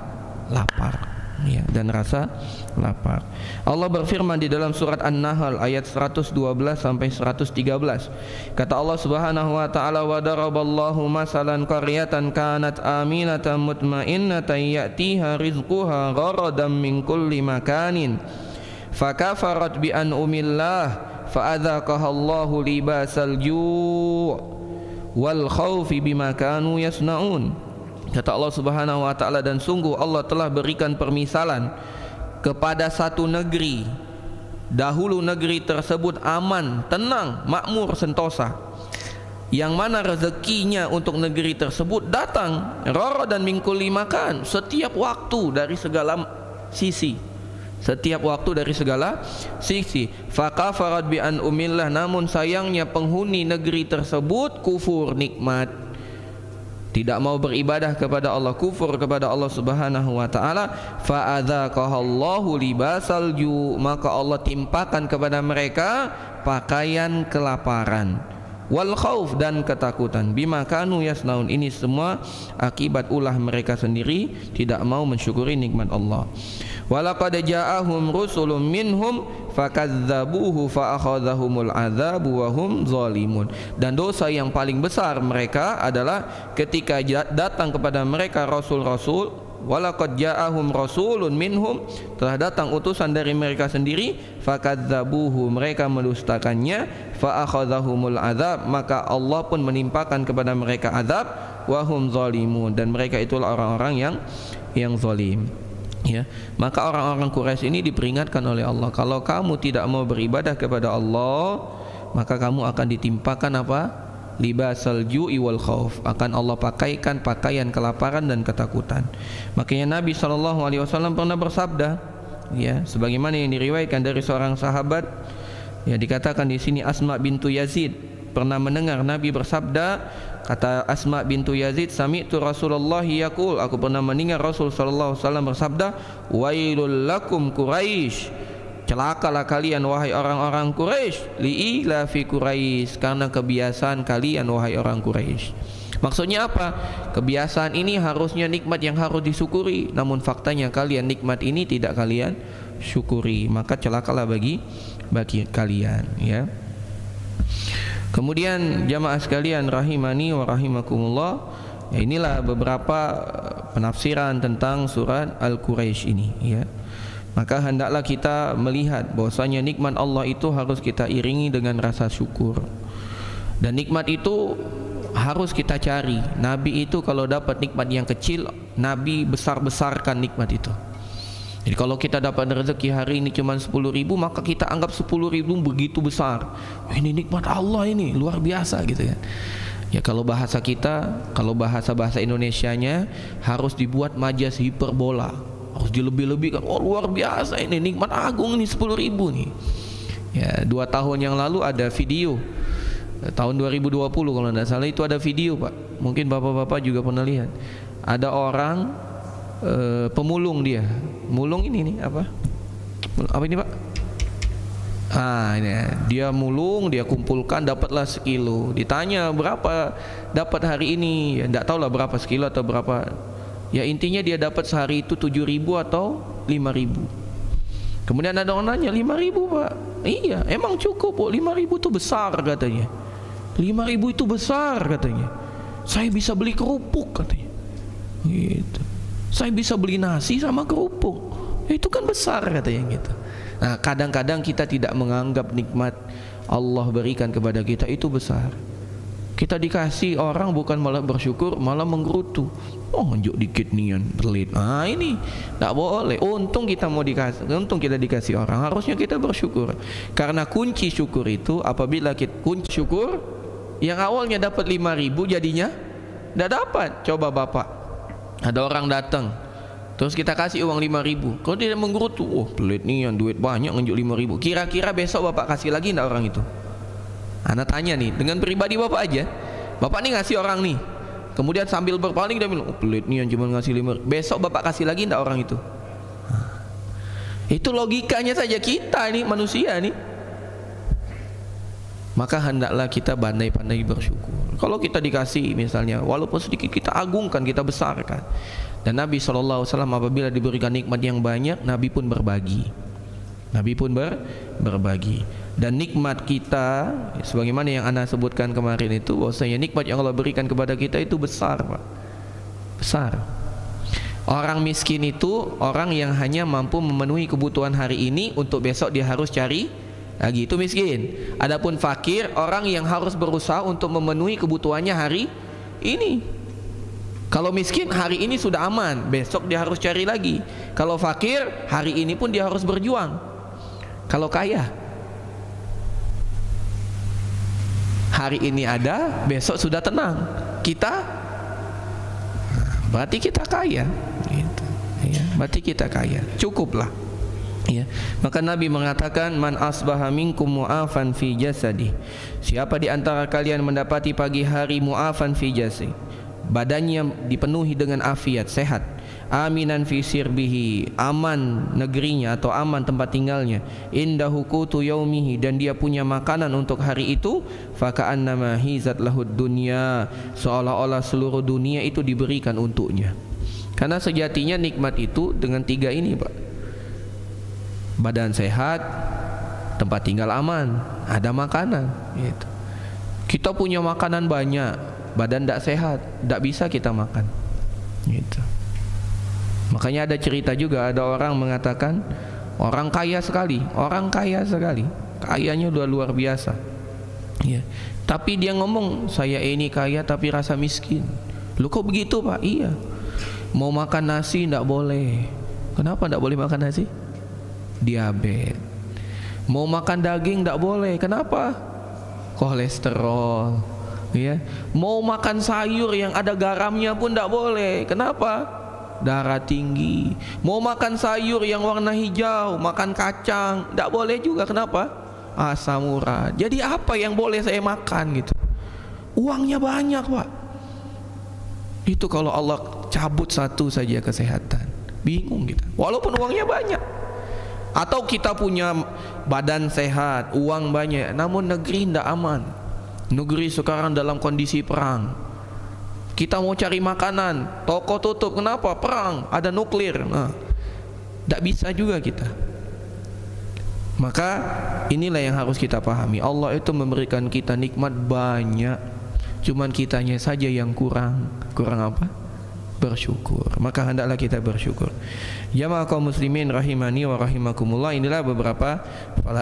lapar, ya, dan rasa lapar. Allah berfirman di dalam surat An-Nahl ayat 112 sampai 113. Kata Allah Subhanahu wa taala, wa daraballahu masalan qaryatan kanat aminatan mutmainnatan ya'tiha rizquha gharadan min kulli makanin fakafarat bi an'umillah fa'adzaqaha Allahu libasal ju' wal khaufi bima kanu yasnaun. Kata Allah Subhanahu wa ta'ala, dan sungguh Allah telah berikan permisalan kepada satu negeri. Dahulu negeri tersebut aman, tenang, makmur, sentosa, yang mana rezekinya untuk negeri tersebut datang rara dan mingkul makan, setiap waktu dari segala sisi, setiap waktu dari segala sisi. Fakafarat bi an umillah, namun sayangnya penghuni negeri tersebut kufur nikmat, tidak mau beribadah kepada Allah, kufur kepada Allah Subhanahu wa ta'ala. Fa'adzaqahallahu libasal ju', maka Allah timpakan kepada mereka pakaian kelaparan, wal khauf, dan ketakutan, bima kanu yasnaun. Ini semua akibat ulah mereka sendiri, tidak mau mensyukuri nikmat Allah. Walaqad ja'ahum rusulun minhum fakadzabuhu fa'akhadhahumul adzabu wa hum zalimun. Dan dosa yang paling besar mereka adalah ketika datang kepada mereka rasul-rasul. Walaqad ja'ahum rasulun minhum, telah datang utusan dari mereka sendiri, fakadzabuhu, mereka mendustakannya, fa'akhadhahumul adzab, maka Allah pun menimpakan kepada mereka azab, wa hum zalimun, dan mereka itulah orang-orang yang zalim. Ya, maka orang-orang Quraisy ini diperingatkan oleh Allah, kalau kamu tidak mau beribadah kepada Allah, maka kamu akan ditimpakan apa? Libasal ju'i wal khauf, akan Allah pakaikan pakaian kelaparan dan ketakutan. Makanya Nabi SAW pernah bersabda, ya, sebagaimana yang diriwayatkan dari seorang sahabat, ya, dikatakan di sini Asma bintu Yazid pernah mendengar Nabi bersabda. Kata Asma bintu Yazid, sami'tu Rasulullah yaqul, aku pernah mendengar Rasul sallallahu alaihi wasallam bersabda, wailul lakum Quraisy, celakalah kalian wahai orang-orang Quraisy, li'ila fi Quraisy, karena kebiasaan kalian wahai orang Quraisy. Maksudnya apa? Kebiasaan ini harusnya nikmat yang harus disyukuri, namun faktanya kalian nikmat ini tidak kalian syukuri, maka celakalah bagi kalian, ya. Kemudian jamaah sekalian rahimani wa rahimakumullah, ya, inilah beberapa penafsiran tentang surat Al-Quraisy ini, ya. Maka hendaklah kita melihat bahwasanya nikmat Allah itu harus kita iringi dengan rasa syukur, dan nikmat itu harus kita cari. Nabi itu kalau dapat nikmat yang kecil, Nabi besar-besarkan nikmat itu. Jadi kalau kita dapat rezeki hari ini cuma 10.000, maka kita anggap 10.000 begitu besar. Ini nikmat Allah, ini luar biasa, gitu kan. Ya, kalau bahasa kita, kalau bahasa Indonesianya harus dibuat majas hiperbola, harus dilebih-lebihkan. Oh, luar biasa, ini nikmat agung, ini 10.000 nih. Ya, 2 tahun yang lalu ada video, tahun 2020 kalau tidak salah, itu ada video, Pak. Mungkin bapak-bapak juga pernah lihat. Ada orang pemulung dia. Mulung ini nih apa? Apa ini Pak? Ini dia mulung, dia kumpulkan, dapatlah sekilo. Ditanya berapa dapat hari ini? Ya, enggak tahu lah berapa sekilo atau berapa. Ya intinya dia dapat sehari itu 7.000 atau 5.000. Kemudian ada orang nanya, 5.000 Pak? Iya, emang cukup Pak, 5.000 itu besar katanya. 5.000 itu besar katanya. Saya bisa beli kerupuk katanya. Gitu. Saya bisa beli nasi sama kerupuk. Itu kan besar katanya gitu. Nah, kadang-kadang kita tidak menganggap nikmat Allah berikan kepada kita itu besar. Kita dikasih orang bukan malah bersyukur, malah menggerutu. Oh, nunjuk dikit nian pelit. Ini tak boleh. Untung kita dikasih orang, harusnya kita bersyukur. Karena kunci syukur itu apabila kita kunci syukur yang awalnya dapat 5.000 jadinya tidak dapat. Coba Bapak, ada orang datang terus kita kasih uang 5.000, kalau dia menggerutu, oh pelit nian duit banyak nunjuk 5.000. Kira-kira besok Bapak kasih lagi tidak orang itu? Anak tanya nih, dengan pribadi Bapak aja. Bapak nih ngasih orang nih, kemudian sambil berpaling dia bilang, oh pelit nih yang cuma ngasih 5. Besok Bapak kasih lagi enggak orang itu? Itu logikanya saja kita nih manusia nih. Maka hendaklah kita pandai-pandai bersyukur. Kalau kita dikasih misalnya, walaupun sedikit kita agungkan, kita besarkan. Dan Nabi SAW apabila diberikan nikmat yang banyak, Nabi pun berbagi. Berbagi. Dan nikmat kita sebagaimana yang Ana sebutkan kemarin itu, bahwasanya nikmat yang Allah berikan kepada kita itu besar Pak. Besar. Orang miskin itu orang yang hanya mampu memenuhi kebutuhan hari ini, untuk besok dia harus cari lagi, itu miskin. Adapun fakir orang yang harus berusaha untuk memenuhi kebutuhannya hari ini. Kalau miskin hari ini sudah aman, besok dia harus cari lagi. Kalau fakir hari ini pun dia harus berjuang. Kalau kaya hari ini ada, besok sudah tenang. Kita berarti kita kaya gitu, ya. Berarti kita kaya, cukuplah ya. Maka Nabi mengatakan, man asbaha minkum mu'afan fi jasadi, siapa di antara kalian mendapati pagi hari mu'afan fi jasadi, badannya dipenuhi dengan afiat, sehat, aminan fi sirbihi, aman negerinya atau aman tempat tinggalnya, indahu qutu yaumihi, dan dia punya makanan untuk hari itu, faka'annama hizat lahud dunya, seolah-olah seluruh dunia itu diberikan untuknya. Karena sejatinya nikmat itu dengan 3 ini Pak: badan sehat, tempat tinggal aman, ada makanan gitu. Kita punya makanan banyak, badan tidak sehat, tidak bisa kita makan gitu. Makanya ada cerita juga, ada orang mengatakan orang kaya sekali, kayanya udah luar biasa ya. Tapi dia ngomong, saya ini kaya tapi rasa miskin. Lu kok begitu Pak? Iya, mau makan nasi tidak boleh. Kenapa tidak boleh makan nasi? Diabetes. Mau makan daging tidak boleh. Kenapa? Kolesterol ya. Mau makan sayur yang ada garamnya pun tidak boleh. Kenapa? Darah tinggi. Mau makan sayur yang warna hijau, makan kacang, tidak boleh juga. Kenapa? Asam urat. Jadi apa yang boleh saya makan gitu? Uangnya banyak Pak. Itu kalau Allah cabut satu saja kesehatan, bingung kita. Walaupun uangnya banyak. Atau kita punya badan sehat, uang banyak, namun negeri tidak aman. Negeri sekarang dalam kondisi perang. Kita mau cari makanan, toko tutup. Kenapa? Perang, ada nuklir. Tidak bisa juga kita. Maka inilah yang harus kita pahami. Allah itu memberikan kita nikmat banyak, cuman kitanya saja yang kurang. Kurang apa? Bersyukur. Maka hendaklah kita bersyukur. Jamaah kaum muslimin rahimani wa rahimakumullah, inilah beberapa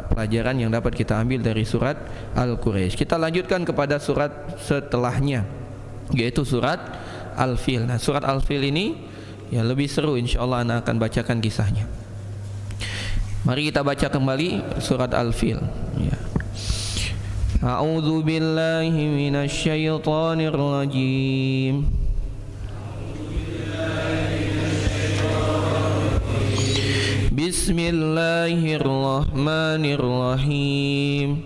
pelajaran yang dapat kita ambil dari surat Al-Quraisy. Kita lanjutkan kepada surat setelahnya, yaitu surat Al-Fil. Nah, surat Al-Fil ini ya lebih seru, insyaallah Ana akan bacakan kisahnya. Mari kita baca kembali surat Al-Fil ya. A'udzu billahi minasy syaithanir rajim. Bismillahirrahmanirrahim.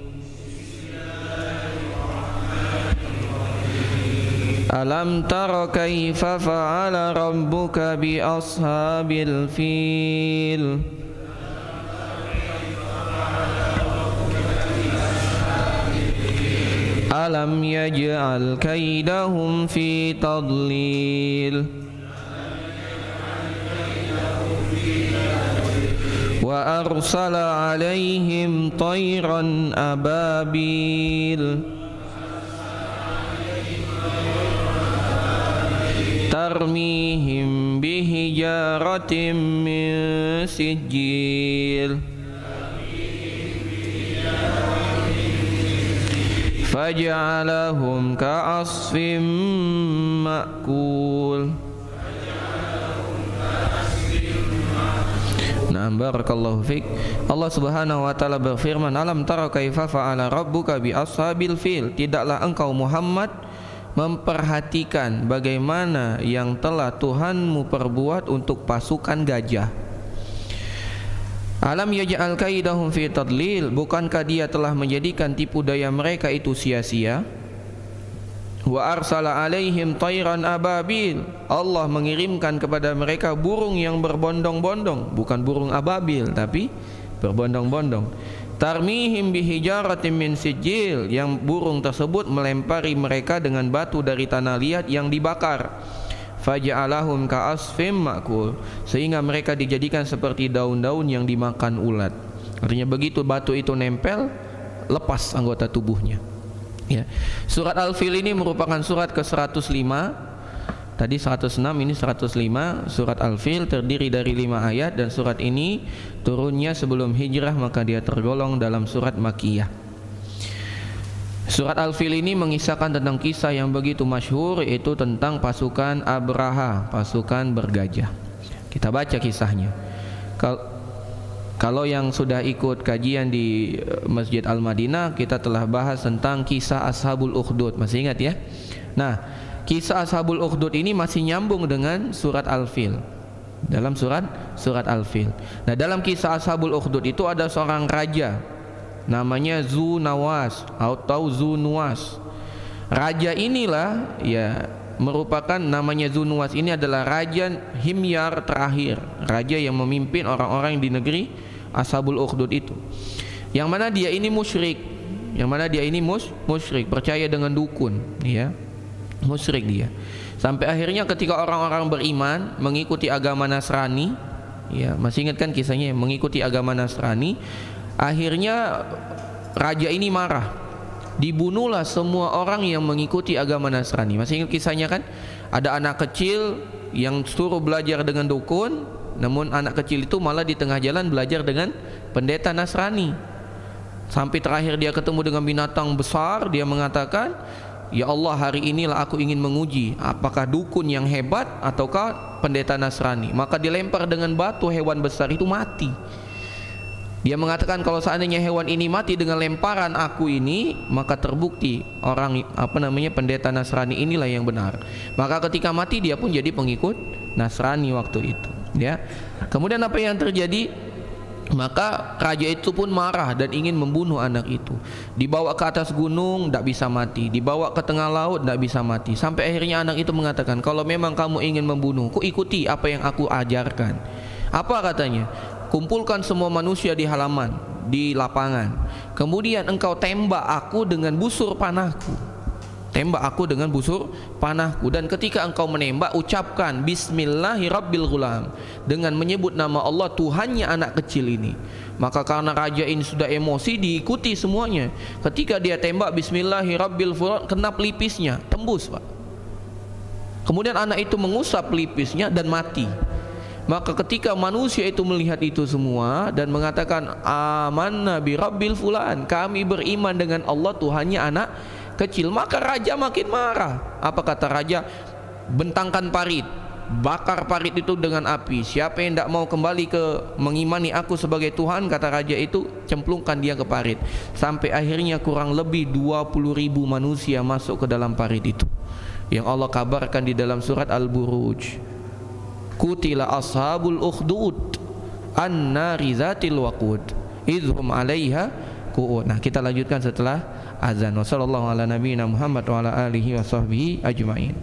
Alam tara kaifa fa'ala rabbuka bi ashabil fil. Alam yaj'al kaidahum fi tadlil. Wa arsala alaihim tayran ababil. Tarmihim bihijaratin min sijil. Faj'alahum ka'asfim ma'kul. Nah, barakallahu fiik. Allah Subhanahu wa taala berfirman, alam tara kaifa fa'ala rabbuka bi ashabil fil. Tidaklah engkau Muhammad memperhatikan bagaimana yang telah Tuhanmu perbuat untuk pasukan gajah. Alam yaj'al kaidahum fi tadlil. Bukankah dia telah menjadikan tipu daya mereka itu sia-sia? Wa arsala alaihim tayran ababil. Allah mengirimkan kepada mereka burung yang berbondong-bondong. Bukan burung ababil, tapi berbondong-bondong. Tarmihim bihijaratin min sijil. Yang burung tersebut melempari mereka dengan batu dari tanah liat yang dibakar. Faja'alahum ka'asfim ma'kul. Sehingga mereka dijadikan seperti daun-daun yang dimakan ulat. Artinya begitu batu itu nempel, lepas anggota tubuhnya. Ya. Surat Al-Fil ini merupakan surat ke-105. Tadi 106, ini 105. Surat Al-Fil terdiri dari 5 ayat. Dan surat ini turunnya sebelum hijrah, maka dia tergolong dalam surat Makkiyah. Surat Al-Fil ini mengisahkan tentang kisah yang begitu masyhur, yaitu tentang pasukan Abraha, pasukan bergajah. Kita baca kisahnya. Kalau yang sudah ikut kajian di Masjid Al-Madinah, kita telah bahas tentang kisah Ashabul Ukhdud. Masih ingat ya? Nah, kisah Ashabul Ukhdud ini masih nyambung dengan surat Al-Fil. Dalam surat Al-Fil. Nah, dalam kisah Ashabul Ukhdud itu ada seorang raja namanya Zunawas atau Zunuwas. Raja inilah ya merupakan, namanya Zunuwas ini adalah raja Himyar terakhir, raja yang memimpin orang-orang di negeri Ashabul Ukhdud itu. Yang mana dia ini musyrik, musyrik, percaya dengan dukun, ya. Musyrik dia. Sampai akhirnya ketika orang-orang beriman mengikuti agama Nasrani, ya, masih ingat kan kisahnya, mengikuti agama Nasrani. Akhirnya raja ini marah, dibunuhlah semua orang yang mengikuti agama Nasrani. Masih ingat kisahnya kan? Ada anak kecil yang suruh belajar dengan dukun, namun anak kecil itu malah di tengah jalan belajar dengan pendeta Nasrani. Sampai terakhir dia ketemu dengan binatang besar, dia mengatakan, ya Allah, hari inilah aku ingin menguji apakah dukun yang hebat ataukah pendeta Nasrani. Maka dilempar dengan batu hewan besar itu mati. Dia mengatakan kalau seandainya hewan ini mati dengan lemparan aku ini, maka terbukti orang pendeta Nasrani inilah yang benar. Maka ketika mati dia pun jadi pengikut Nasrani waktu itu, ya. Kemudian apa yang terjadi? Maka raja itu pun marah dan ingin membunuh anak itu. Dibawa ke atas gunung, tidak bisa mati. Dibawa ke tengah laut, tidak bisa mati. Sampai akhirnya anak itu mengatakan, kalau memang kamu ingin membunuhku, ikuti apa yang aku ajarkan. Apa katanya? Kumpulkan semua manusia di halaman, di lapangan. Kemudian engkau tembak aku dengan busur panahku. Tembak aku dengan busur panahku. Dan ketika engkau menembak, ucapkan Bismillahirrabbilghulam, dengan menyebut nama Allah, Tuhannya anak kecil ini. Maka karena raja ini sudah emosi, diikuti semuanya. Ketika dia tembak Bismillahirrabbilghulam, kena pelipisnya, tembus, Pak. Kemudian anak itu mengusap pelipisnya dan mati. Maka ketika manusia itu melihat itu semua dan mengatakan amanna bi rabbil fulan, kami beriman dengan Allah Tuhannya anak kecil, maka raja makin marah. Apa kata raja? Bentangkan parit, bakar parit itu dengan api. Siapa yang tidak mau kembali ke mengimani aku sebagai Tuhan, kata raja itu, cemplungkan dia ke parit. Sampai akhirnya kurang lebih 20.000 manusia masuk ke dalam parit itu, yang Allah kabarkan di dalam surat Al-Buruj. Kutila ashabul ukhdud an-nari zatil waqud idhum 'alaiha qu'ud. Nah, kita lanjutkan setelah azan. Wassallallahu ala nabiyina Muhammad wa ala alihi wa sahbihi ajma'in.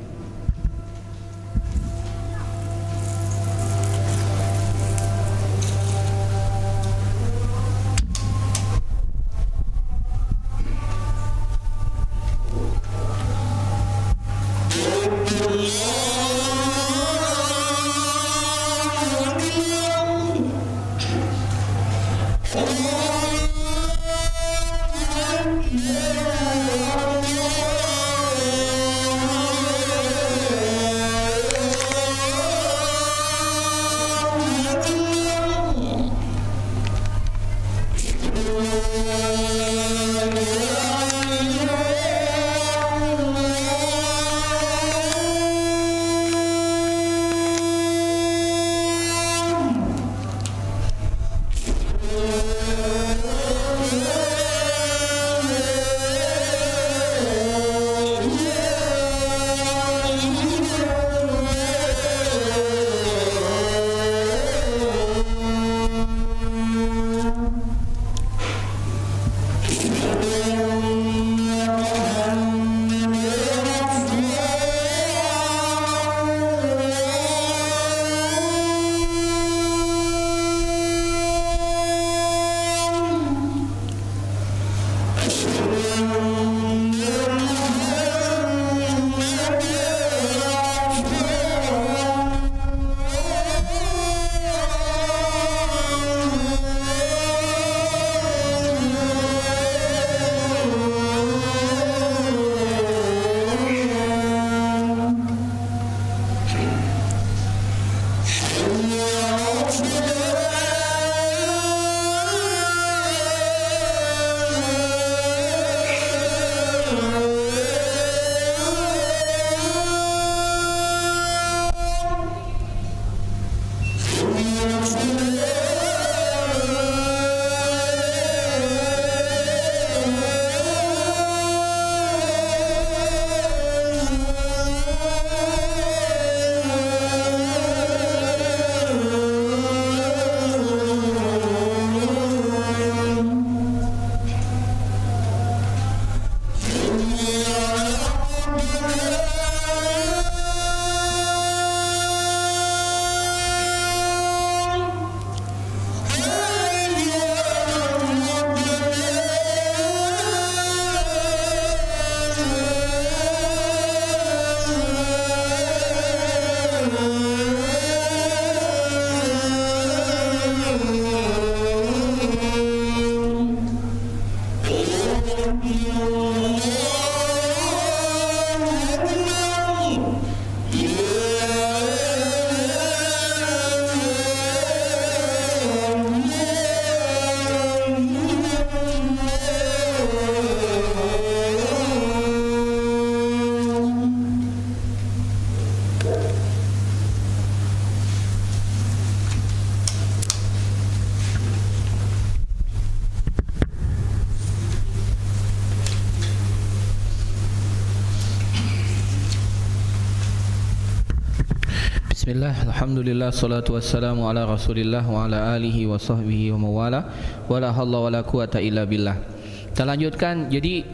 Bismillah, alhamdulillah, salatu wassalamu ala rasulillah wa ala alihi wa sahbihi wa mawala wa la halla wa la quwata illa billah. Kita lanjutkan. Jadi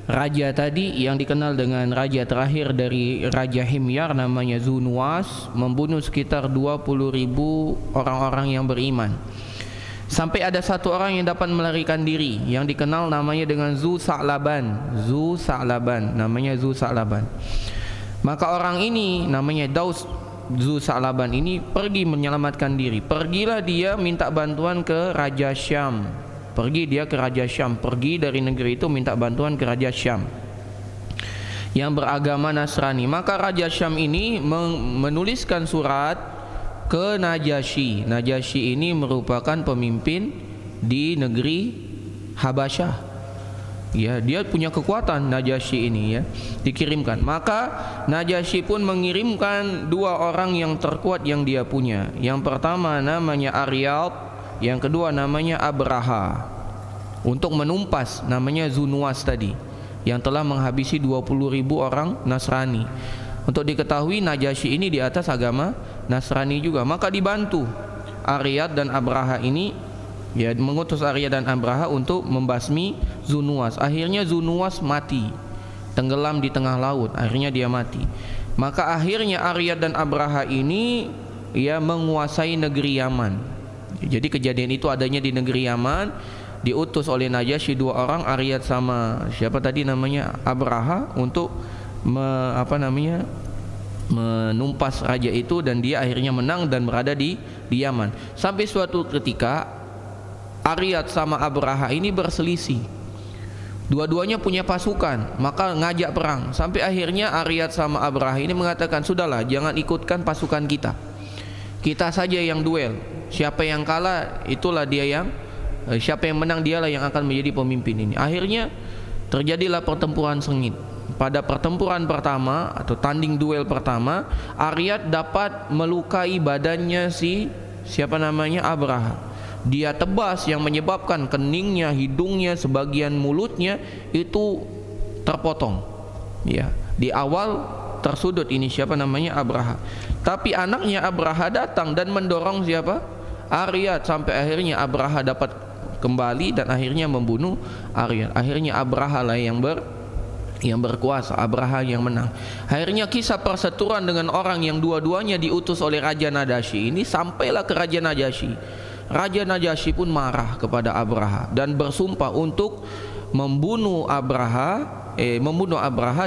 raja tadi yang dikenal dengan raja terakhir dari Raja Himyar namanya Zunuwas membunuh sekitar 20.000 orang-orang yang beriman. Sampai ada satu orang yang dapat melarikan diri yang dikenal namanya dengan Zu Sa'laban. Zu Sa'laban, namanya Zu Sa'laban. Maka orang ini namanya Daus Zu Sa'laban ini pergi menyelamatkan diri. Pergilah dia minta bantuan ke Raja Syam. Pergi dia ke Raja Syam. Pergi dari negeri itu minta bantuan ke Raja Syam yang beragama Nasrani. Maka Raja Syam ini menuliskan surat ke Najasyi. Najasyi ini merupakan pemimpin di negeri Habasyah. Ya, dia punya kekuatan Najasyi ini ya, dikirimkan. Maka Najasyi pun mengirimkan dua orang yang terkuat yang dia punya. Yang pertama namanya Aryab, yang kedua namanya Abraha, untuk menumpas namanya Zunuwas tadi yang telah menghabisi 20.000 orang Nasrani. Untuk diketahui Najasyi ini di atas agama Nasrani juga. Maka dibantu Aryab dan Abraha ini, ya, mengutus Arya dan Abraha untuk membasmi Zunuwas. Akhirnya Zunuwas mati, tenggelam di tengah laut, akhirnya dia mati. Maka akhirnya Aryad dan Abraha ini menguasai negeri Yaman. Jadi kejadian itu adanya di negeri Yaman, diutus oleh Najasyi 2 orang, Aryad sama siapa tadi namanya, Abraha, untuk menumpas raja itu, dan dia akhirnya menang dan berada di Yaman. Sampai suatu ketika Aryad sama Abraha ini berselisih. Dua-duanya punya pasukan, maka ngajak perang. Sampai akhirnya Aryad sama Abraha ini mengatakan, sudahlah, jangan ikutkan pasukan kita. Kita saja yang duel. Siapa yang kalah, itulah dia yang siapa yang menang, dialah yang akan menjadi pemimpin ini. Akhirnya terjadilah pertempuran sengit. Pada pertempuran pertama atau tanding duel pertama, Aryad dapat melukai badannya Abraha. Dia tebas yang menyebabkan keningnya, hidungnya, sebagian mulutnya itu terpotong. Ya, di awal tersudut ini Abraha. Tapi anaknya Abraha datang dan mendorong Aryad, sampai akhirnya Abraha dapat kembali dan akhirnya membunuh Aryad. Akhirnya Abraha lah yang berkuasa, Abraha yang menang. Akhirnya kisah perseteruan dengan orang yang dua-duanya diutus oleh Raja Najasyi ini sampailah ke Raja Najasyi. Raja Najasyi pun marah kepada Abraha dan bersumpah untuk membunuh Abraha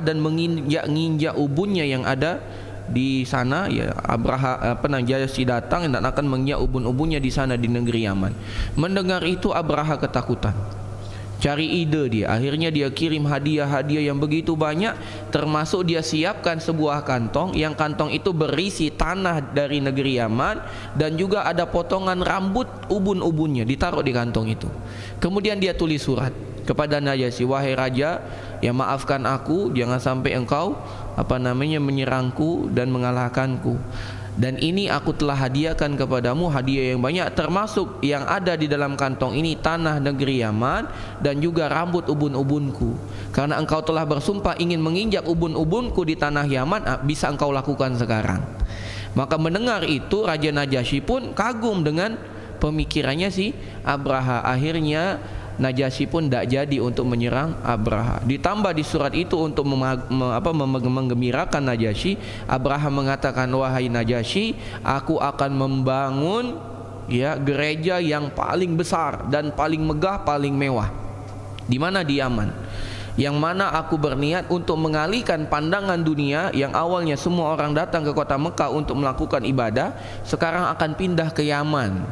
dan menginjak-injak ubunnya yang ada di sana. Ya, Najasyi datang dan akan menginjak ubun-ubunnya di sana di negeri Yaman. Mendengar itu Abraha ketakutan. Cari ide dia, akhirnya dia kirim hadiah-hadiah yang begitu banyak, termasuk dia siapkan sebuah kantong, yang kantong itu berisi tanah dari negeri Yaman dan juga ada potongan rambut ubun-ubunnya ditaruh di kantong itu. Kemudian dia tulis surat kepada Najasyi, wahai raja, ya maafkan aku, jangan sampai engkau menyerangku dan mengalahkanku. Dan ini aku telah hadiahkan kepadamu hadiah yang banyak, termasuk yang ada di dalam kantong ini tanah negeri Yaman dan juga rambut ubun-ubunku. Karena engkau telah bersumpah ingin menginjak ubun-ubunku di tanah Yaman, bisa engkau lakukan sekarang. Maka mendengar itu Raja Najasyi pun kagum dengan pemikirannya Abraha. Akhirnya Najasyi pun tidak jadi untuk menyerang Abraha. Ditambah di surat itu untuk menggembirakan Najasyi, Abraha mengatakan, wahai Najasyi, aku akan membangun gereja yang paling besar dan paling megah, paling mewah. Di mana? Di Yaman. Yang mana aku berniat untuk mengalihkan pandangan dunia yang awalnya semua orang datang ke kota Mekah untuk melakukan ibadah, sekarang akan pindah ke Yaman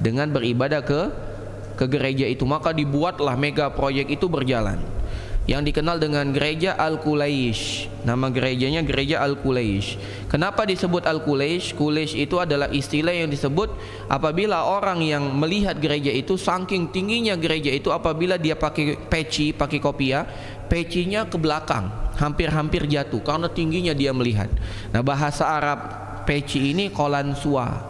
dengan beribadah ke gereja itu. Maka dibuatlah mega proyek itu berjalan, yang dikenal dengan gereja Al-Qulaish. Nama gerejanya gereja Al-Qulaish. Kenapa disebut Al-Qulaish? Qulaish itu adalah istilah yang disebut apabila orang yang melihat gereja itu, saking tingginya gereja itu, apabila dia pakai peci, pakai kopiah, pecinya ke belakang, hampir-hampir jatuh karena tingginya dia melihat. Nah, bahasa Arab peci ini qolansua.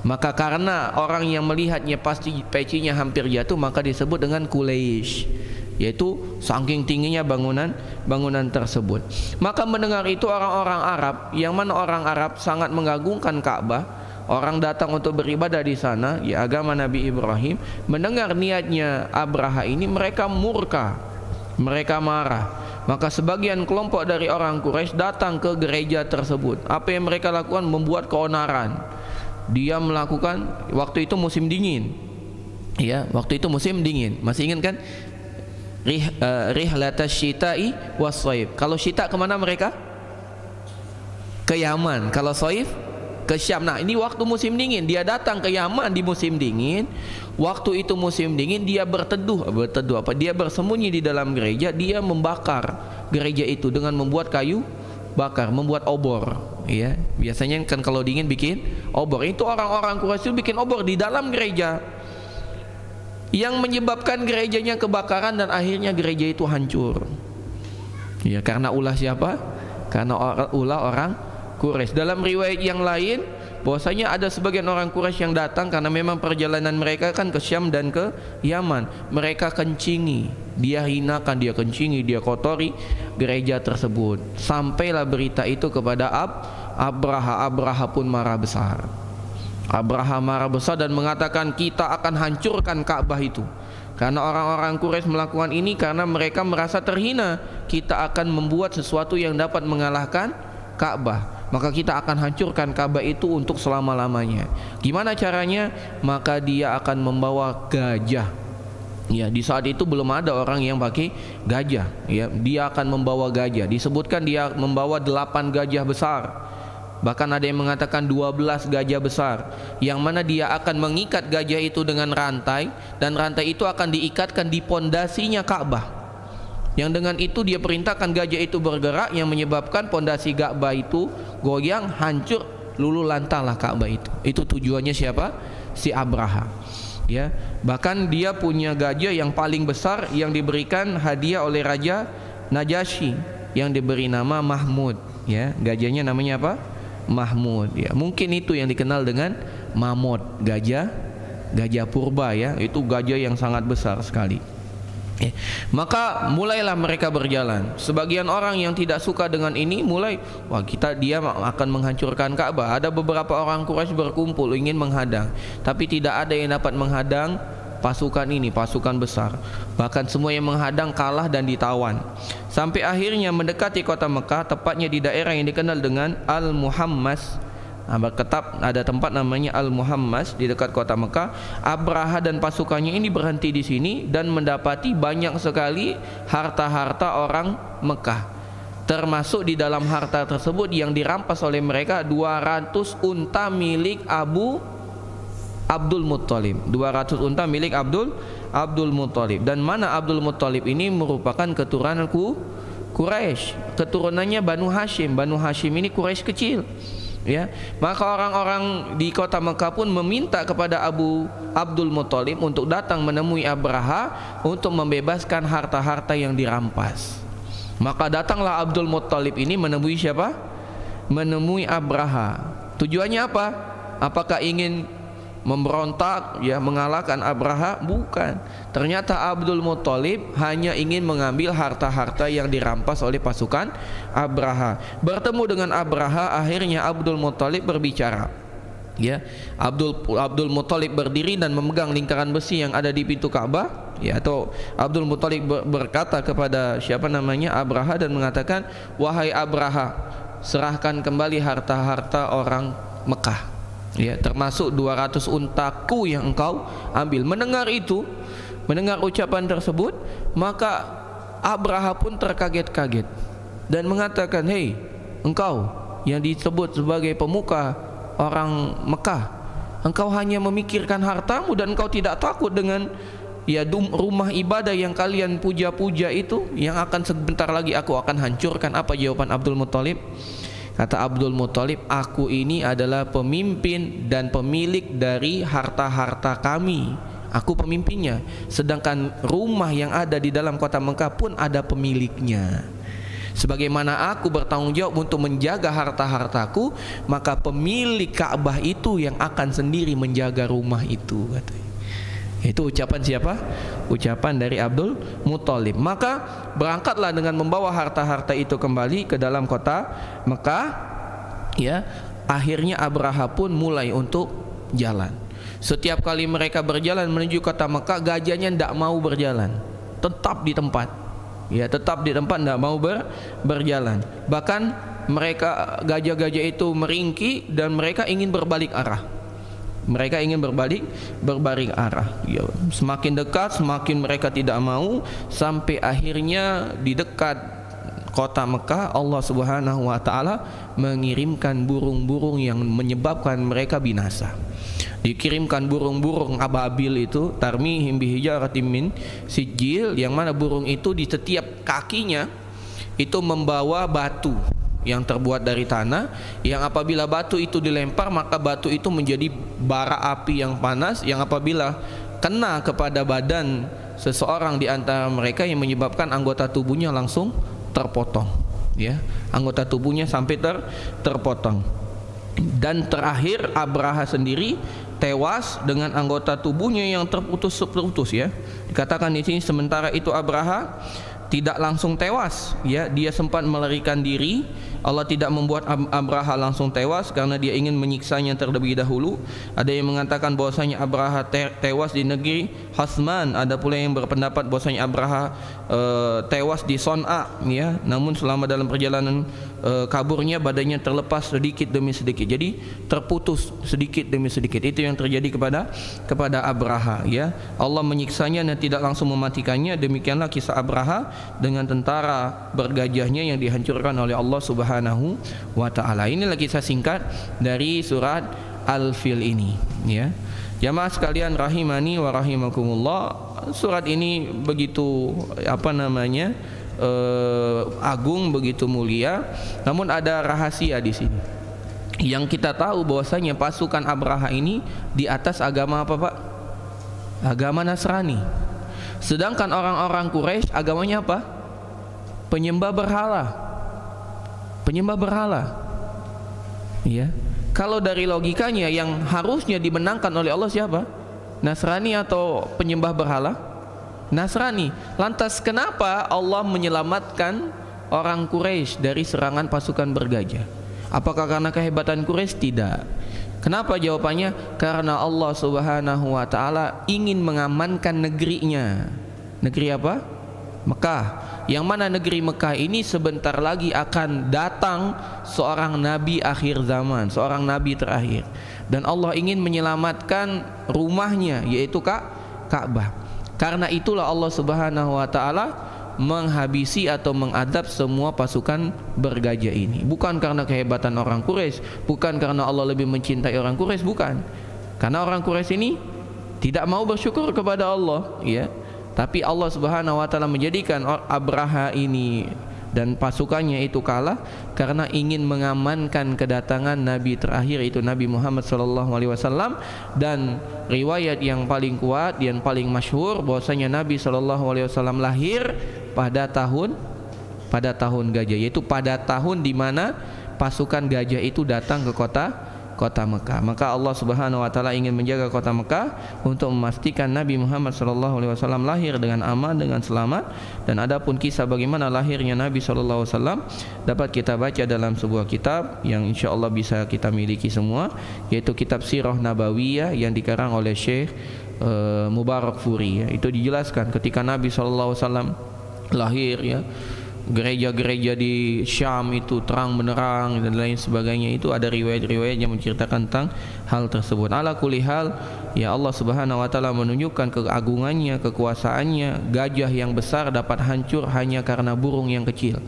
Maka karena orang yang melihatnya pasti pecinya hampir jatuh, maka disebut dengan Qulaish, yaitu saking tingginya bangunan tersebut. Maka mendengar itu orang-orang Arab, yang mana orang Arab sangat mengagungkan Ka'bah, orang datang untuk beribadah di sana, agama Nabi Ibrahim. Mendengar niatnya Abraha ini, mereka murka, mereka marah. Maka sebagian kelompok dari orang Quraisy datang ke gereja tersebut. Apa yang mereka lakukan? Membuat keonaran. Dia melakukan, waktu itu musim dingin, waktu itu musim dingin. Masih ingat kan? Rihlatash syita'i was-shaif. Kalau syita kemana mereka? Ke Yaman. Kalau shaif ke Syam. Nah, ini waktu musim dingin, dia datang ke Yaman di musim dingin. Waktu itu musim dingin, dia berteduh apa? Dia bersembunyi di dalam gereja. Dia membakar gereja itu dengan membuat kayu bakar, membuat obor. Biasanya kan kalau dingin bikin obor. Itu orang-orang Quraisy bikin obor di dalam gereja, yang menyebabkan gerejanya kebakaran dan akhirnya gereja itu hancur. Karena ulah siapa? Karena ulah orang Quraisy. Dalam riwayat yang lain, bahwasanya ada sebagian orang Quraisy yang datang karena memang perjalanan mereka kan ke Syam dan ke Yaman. Mereka kencingi, dia hinakan, dia kencingi, dia kotori gereja tersebut. Sampailah berita itu kepada Abraha. Abraha pun marah besar. Abraha marah besar dan mengatakan, kita akan hancurkan Ka'bah itu. Karena orang-orang Quraisy melakukan ini karena mereka merasa terhina. Kita akan membuat sesuatu yang dapat mengalahkan Ka'bah, maka kita akan hancurkan Ka'bah itu untuk selama-lamanya. Gimana caranya? Maka dia akan membawa gajah. Ya, di saat itu belum ada orang yang pakai gajah. Ya, dia akan membawa gajah. Disebutkan dia membawa 8 gajah besar. Bahkan ada yang mengatakan 12 gajah besar, yang mana dia akan mengikat gajah itu dengan rantai, dan rantai itu akan diikatkan di pondasinya Ka'bah. Yang dengan itu dia perintahkan gajah itu bergerak, yang menyebabkan pondasi Ka'bah itu goyang, hancur, luluh lantalah Ka'bah itu. Itu tujuannya siapa? Si Abraha. Ya, bahkan dia punya gajah yang paling besar yang diberikan hadiah oleh Raja Najasyi, yang diberi nama Mahmud. Ya, gajahnya namanya apa? Mahmud. Ya, mungkin itu yang dikenal dengan mamut, gajah purba. Ya, itu gajah yang sangat besar sekali. Maka mulailah mereka berjalan. Sebagian orang yang tidak suka dengan ini mulai, wah, dia akan menghancurkan Ka'bah. Ada beberapa orang Quraisy berkumpul ingin menghadang, tapi tidak ada yang dapat menghadang pasukan ini, pasukan besar. Bahkan semua yang menghadang kalah dan ditawan. Sampai akhirnya mendekati kota Mekah, tepatnya di daerah yang dikenal dengan Al-Muhammas. Ada tempat namanya Al-Muhammas di dekat kota Mekah. Abraha dan pasukannya ini berhenti di sini dan mendapati banyak sekali harta-harta orang Mekah. Termasuk di dalam harta tersebut yang dirampas oleh mereka 200 unta milik Abdul Muttalib. 200 unta milik Abdul Muttalib. Dan mana Abdul Muttalib ini merupakan keturunan Quraisy, keturunannya Banu Hashim. Banu Hashim ini Quraisy kecil. Ya, maka orang-orang di kota Mekah pun meminta kepada Abdul Muttalib untuk datang menemui Abraha untuk membebaskan harta-harta yang dirampas. Maka datanglah Abdul Muttalib ini menemui siapa? Menemui Abraha. Tujuannya apa? Apakah ingin memberontak, ya, mengalahkan Abraha? Bukan. Ternyata Abdul Muttalib hanya ingin mengambil harta-harta yang dirampas oleh pasukan Abraha. Bertemu dengan Abraha, akhirnya Abdul Muttalib berbicara. Ya, Abdul Muttalib berdiri dan memegang lingkaran besi yang ada di pintu Ka'bah. Ya, atau Abdul Muttalib berkata kepada Abraha dan mengatakan, wahai Abraha, serahkan kembali harta-harta orang Mekah. Ya, termasuk 200 untaku yang engkau ambil. Mendengar ucapan tersebut, maka Abraha pun terkaget-kaget dan mengatakan, hei, engkau yang disebut sebagai pemuka orang Mekah, engkau hanya memikirkan hartamu dan engkau tidak takut dengan rumah ibadah yang kalian puja-puja itu, yang akan sebentar lagi aku akan hancurkan. Apa jawaban Abdul Muttalib? Kata Abdul Muttalib, aku ini adalah pemimpin dan pemilik dari harta-harta kami. Aku pemimpinnya. Sedangkan rumah yang ada di dalam kota Mekah pun ada pemiliknya. Sebagaimana aku bertanggung jawab untuk menjaga harta-hartaku, maka pemilik Ka'bah itu yang akan sendiri menjaga rumah itu, katanya. Itu ucapan siapa? Ucapan dari Abdul Muttalib. Maka berangkatlah dengan membawa harta-harta itu kembali ke dalam kota Mekah. Ya, akhirnya Abraha pun mulai untuk jalan. Setiap kali mereka berjalan menuju kota Mekah, gajahnya tidak mau berjalan, tetap di tempat. Ya, tetap di tempat, tidak mau berjalan. Bahkan mereka, gajah-gajah itu meringki dan mereka ingin berbalik arah. Mereka ingin berbalik arah. Ya, semakin dekat, semakin mereka tidak mau, sampai akhirnya di dekat kota Mekah Allah Subhanahu wa taala mengirimkan burung-burung yang menyebabkan mereka binasa. Dikirimkan burung-burung ababil itu, tarmihim bihijaratin min sijil, yang mana burung itu di setiap kakinya itu membawa batu yang terbuat dari tanah, yang apabila batu itu dilempar maka batu itu menjadi bara api yang panas, yang apabila kena kepada badan seseorang di antara mereka yang menyebabkan anggota tubuhnya langsung terpotong. Ya, anggota tubuhnya sampai terpotong. Dan terakhir Abraha sendiri tewas dengan anggota tubuhnya yang terputus-putus. Ya, dikatakan di sini sementara itu Abraha tidak langsung tewas, ya, dia sempat melarikan diri. Allah tidak membuat Abraha langsung tewas karena dia ingin menyiksanya terlebih dahulu. Ada yang mengatakan bahwasanya Abraha tewas di negeri Hasman. Ada pula yang berpendapat bahwasanya Abraha tewas di Son'a, ya. Namun selama dalam perjalanan kaburnya badannya terlepas sedikit demi sedikit. Jadi terputus sedikit demi sedikit. Itu yang terjadi kepada Abraha, ya. Allah menyiksanya dan tidak langsung mematikannya. Demikianlah kisah Abraha dengan tentara bergajahnya yang dihancurkan oleh Allah Subhanahu wa taala. Inilah kisah singkat dari surat Al-Fil ini, ya. Jamaah sekalian rahimani wa rahimakumullah, surat ini begitu agung, begitu mulia. Namun ada rahasia di sini. Yang kita tahu bahwasanya pasukan Abraha ini di atas agama apa, Pak? Agama Nasrani. Sedangkan orang-orang Quraisy agamanya apa? Penyembah berhala. Penyembah berhala. Ya. Kalau dari logikanya yang harusnya dimenangkan oleh Allah siapa? Nasrani atau penyembah berhala? Nasrani. Lantas kenapa Allah menyelamatkan orang Quraisy dari serangan pasukan bergajah? Apakah karena kehebatan Quraisy? Tidak. Kenapa jawabannya? Karena Allah Subhanahu wa taala ingin mengamankan negerinya. Negeri apa? Mekah. Yang mana negeri Mekah ini sebentar lagi akan datang seorang nabi akhir zaman, seorang nabi terakhir. Dan Allah ingin menyelamatkan rumahnya, yaitu Ka'bah. Karena itulah Allah Subhanahu wa taala menghabisi atau mengadab semua pasukan bergajah ini. Bukan karena kehebatan orang Quraisy, bukan karena Allah lebih mencintai orang Quraisy, bukan. Karena orang Quraisy ini tidak mau bersyukur kepada Allah, ya. Tapi Allah Subhanahu wa taala menjadikan Abraha ini dan pasukannya itu kalah karena ingin mengamankan kedatangan nabi terakhir, itu Nabi Muhammad SAW. Dan riwayat yang paling kuat, yang paling masyhur bahwasanya Nabi SAW lahir pada tahun gajah, yaitu pada tahun di mana pasukan gajah itu datang ke kota Mekah. Maka Allah Subhanahu wa taala ingin menjaga kota Mekah untuk memastikan Nabi Muhammad SAW lahir dengan aman, dengan selamat. Dan adapun kisah bagaimana lahirnya Nabi SAW dapat kita baca dalam sebuah kitab yang insya Allah bisa kita miliki semua, yaitu kitab Sirah Nabawiyah yang dikarang oleh Syekh Mubarakfuri, ya. Itu dijelaskan ketika Nabi SAW lahir, ya, gereja-gereja di Syam itu terang benderang dan lain sebagainya. Itu ada riwayat-riwayat yang menceritakan tentang hal tersebut. Ala kulli hal, ya, Allah Subhanahu wa taala menunjukkan keagungannya, kekuasaannya. Gajah yang besar dapat hancur hanya karena burung yang kecil.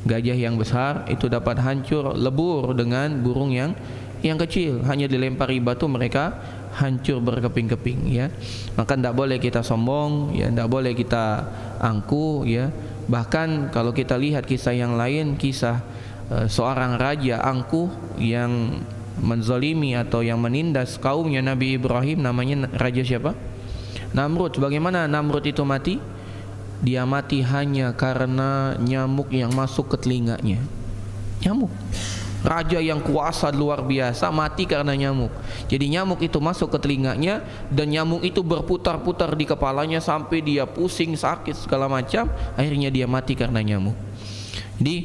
Gajah yang besar itu dapat hancur lebur dengan burung yang kecil. Hanya dilempari batu mereka hancur berkeping-keping, ya. Maka tidak boleh kita sombong, ya, tidak boleh kita angkuh, ya. Bahkan kalau kita lihat kisah yang lain, kisah seorang raja angkuh yang menzalimi atau yang menindas kaumnya Nabi Ibrahim, namanya raja siapa? Namrud. Bagaimana Namrud itu mati? Dia mati hanya karena nyamuk yang masuk ke telinganya. Nyamuk. Raja yang kuasa luar biasa mati karena nyamuk. Jadi nyamuk itu masuk ke telinganya dan nyamuk itu berputar-putar di kepalanya sampai dia pusing, sakit segala macam. Akhirnya dia mati karena nyamuk. Jadi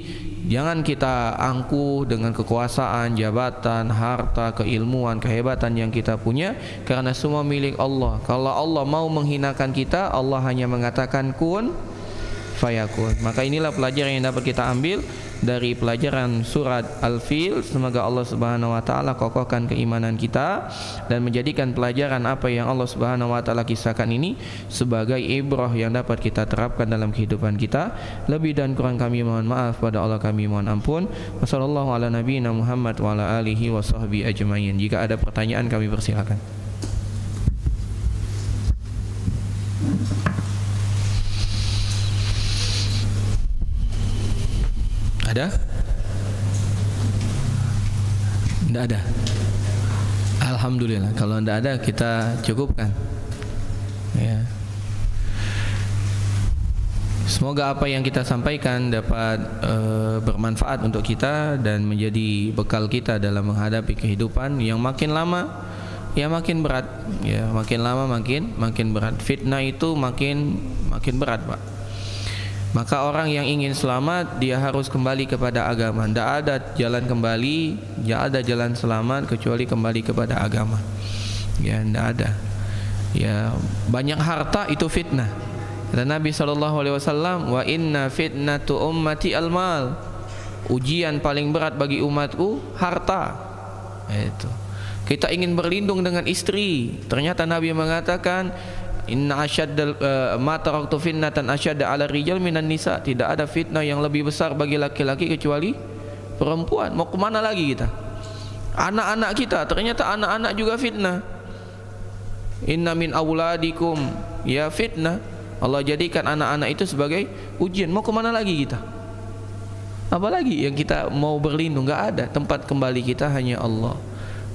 jangan kita angkuh dengan kekuasaan, jabatan, harta, keilmuan, kehebatan yang kita punya, karena semua milik Allah. Kalau Allah mau menghinakan kita, Allah hanya mengatakan kun fayakun. Maka inilah pelajaran yang dapat kita ambil dari pelajaran surat Al-Fil. Semoga Allah Subhanahu wa taala kokohkan keimanan kita dan menjadikan pelajaran apa yang Allah Subhanahu wa taala kisahkan ini sebagai ibrah yang dapat kita terapkan dalam kehidupan kita. Lebih dan kurang kami mohon maaf, pada Allah kami mohon ampun. Wassallallahu ala nabiyina Muhammad wa ala alihi wa sahbihi ajmain. Jika ada pertanyaan kami persilakan. Ada? Tidak ada. Alhamdulillah. Kalau tidak ada kita cukupkan, ya. Semoga apa yang kita sampaikan dapat bermanfaat untuk kita dan menjadi bekal kita dalam menghadapi kehidupan yang makin lama ya makin berat, ya, makin lama makin berat. Fitnah itu makin berat, Pak. Maka orang yang ingin selamat, dia harus kembali kepada agama. Tidak ada jalan kembali, tidak ada jalan selamat kecuali kembali kepada agama. Ya, tidak ada. Ya, banyak harta itu fitnah. Kata Nabi SAW, wa inna fitnatu ummati al-mal. Ujian paling berat bagi umatku harta. Itu. Kita ingin berlindung dengan istri. Ternyata Nabi mengatakan, inna asyaddal ma taraktu fitnatan asyadda 'ala rijal minan nisa. Tidak ada fitnah yang lebih besar bagi laki-laki kecuali perempuan. Mau kemana lagi kita? Anak-anak kita, ternyata anak-anak juga fitnah. Inna min awladikum, ya fitnah. Allah jadikan anak-anak itu sebagai ujian. Mau kemana lagi kita? Apalagi yang kita mau berlindung? Gak ada. Tempat kembali kita hanya Allah.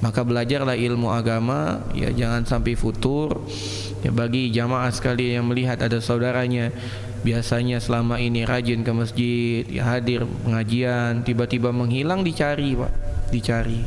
Maka belajarlah ilmu agama, ya jangan sampai futur. Ya, bagi jamaah sekali yang melihat ada saudaranya biasanya selama ini rajin ke masjid, ya hadir pengajian, tiba-tiba menghilang, dicari Pak, dicari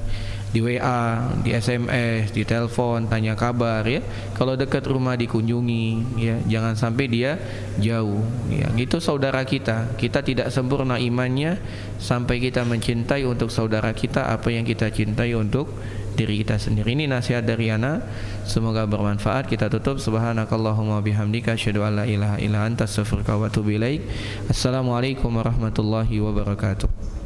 di WA, di SMS, di telepon, tanya kabar ya. Kalau dekat rumah dikunjungi ya, jangan sampai dia jauh ya. Itu saudara kita. Kita tidak sempurna imannya sampai kita mencintai untuk saudara kita apa yang kita cintai untuk diri kita sendiri. Ini nasihat dari ana, semoga bermanfaat. Kita tutup. Subhanakallahumma bihamdika asyhadu an la ilaha illa anta astaghfiruka wa atubu ilaik. Assalamualaikum warahmatullahi wabarakatuh.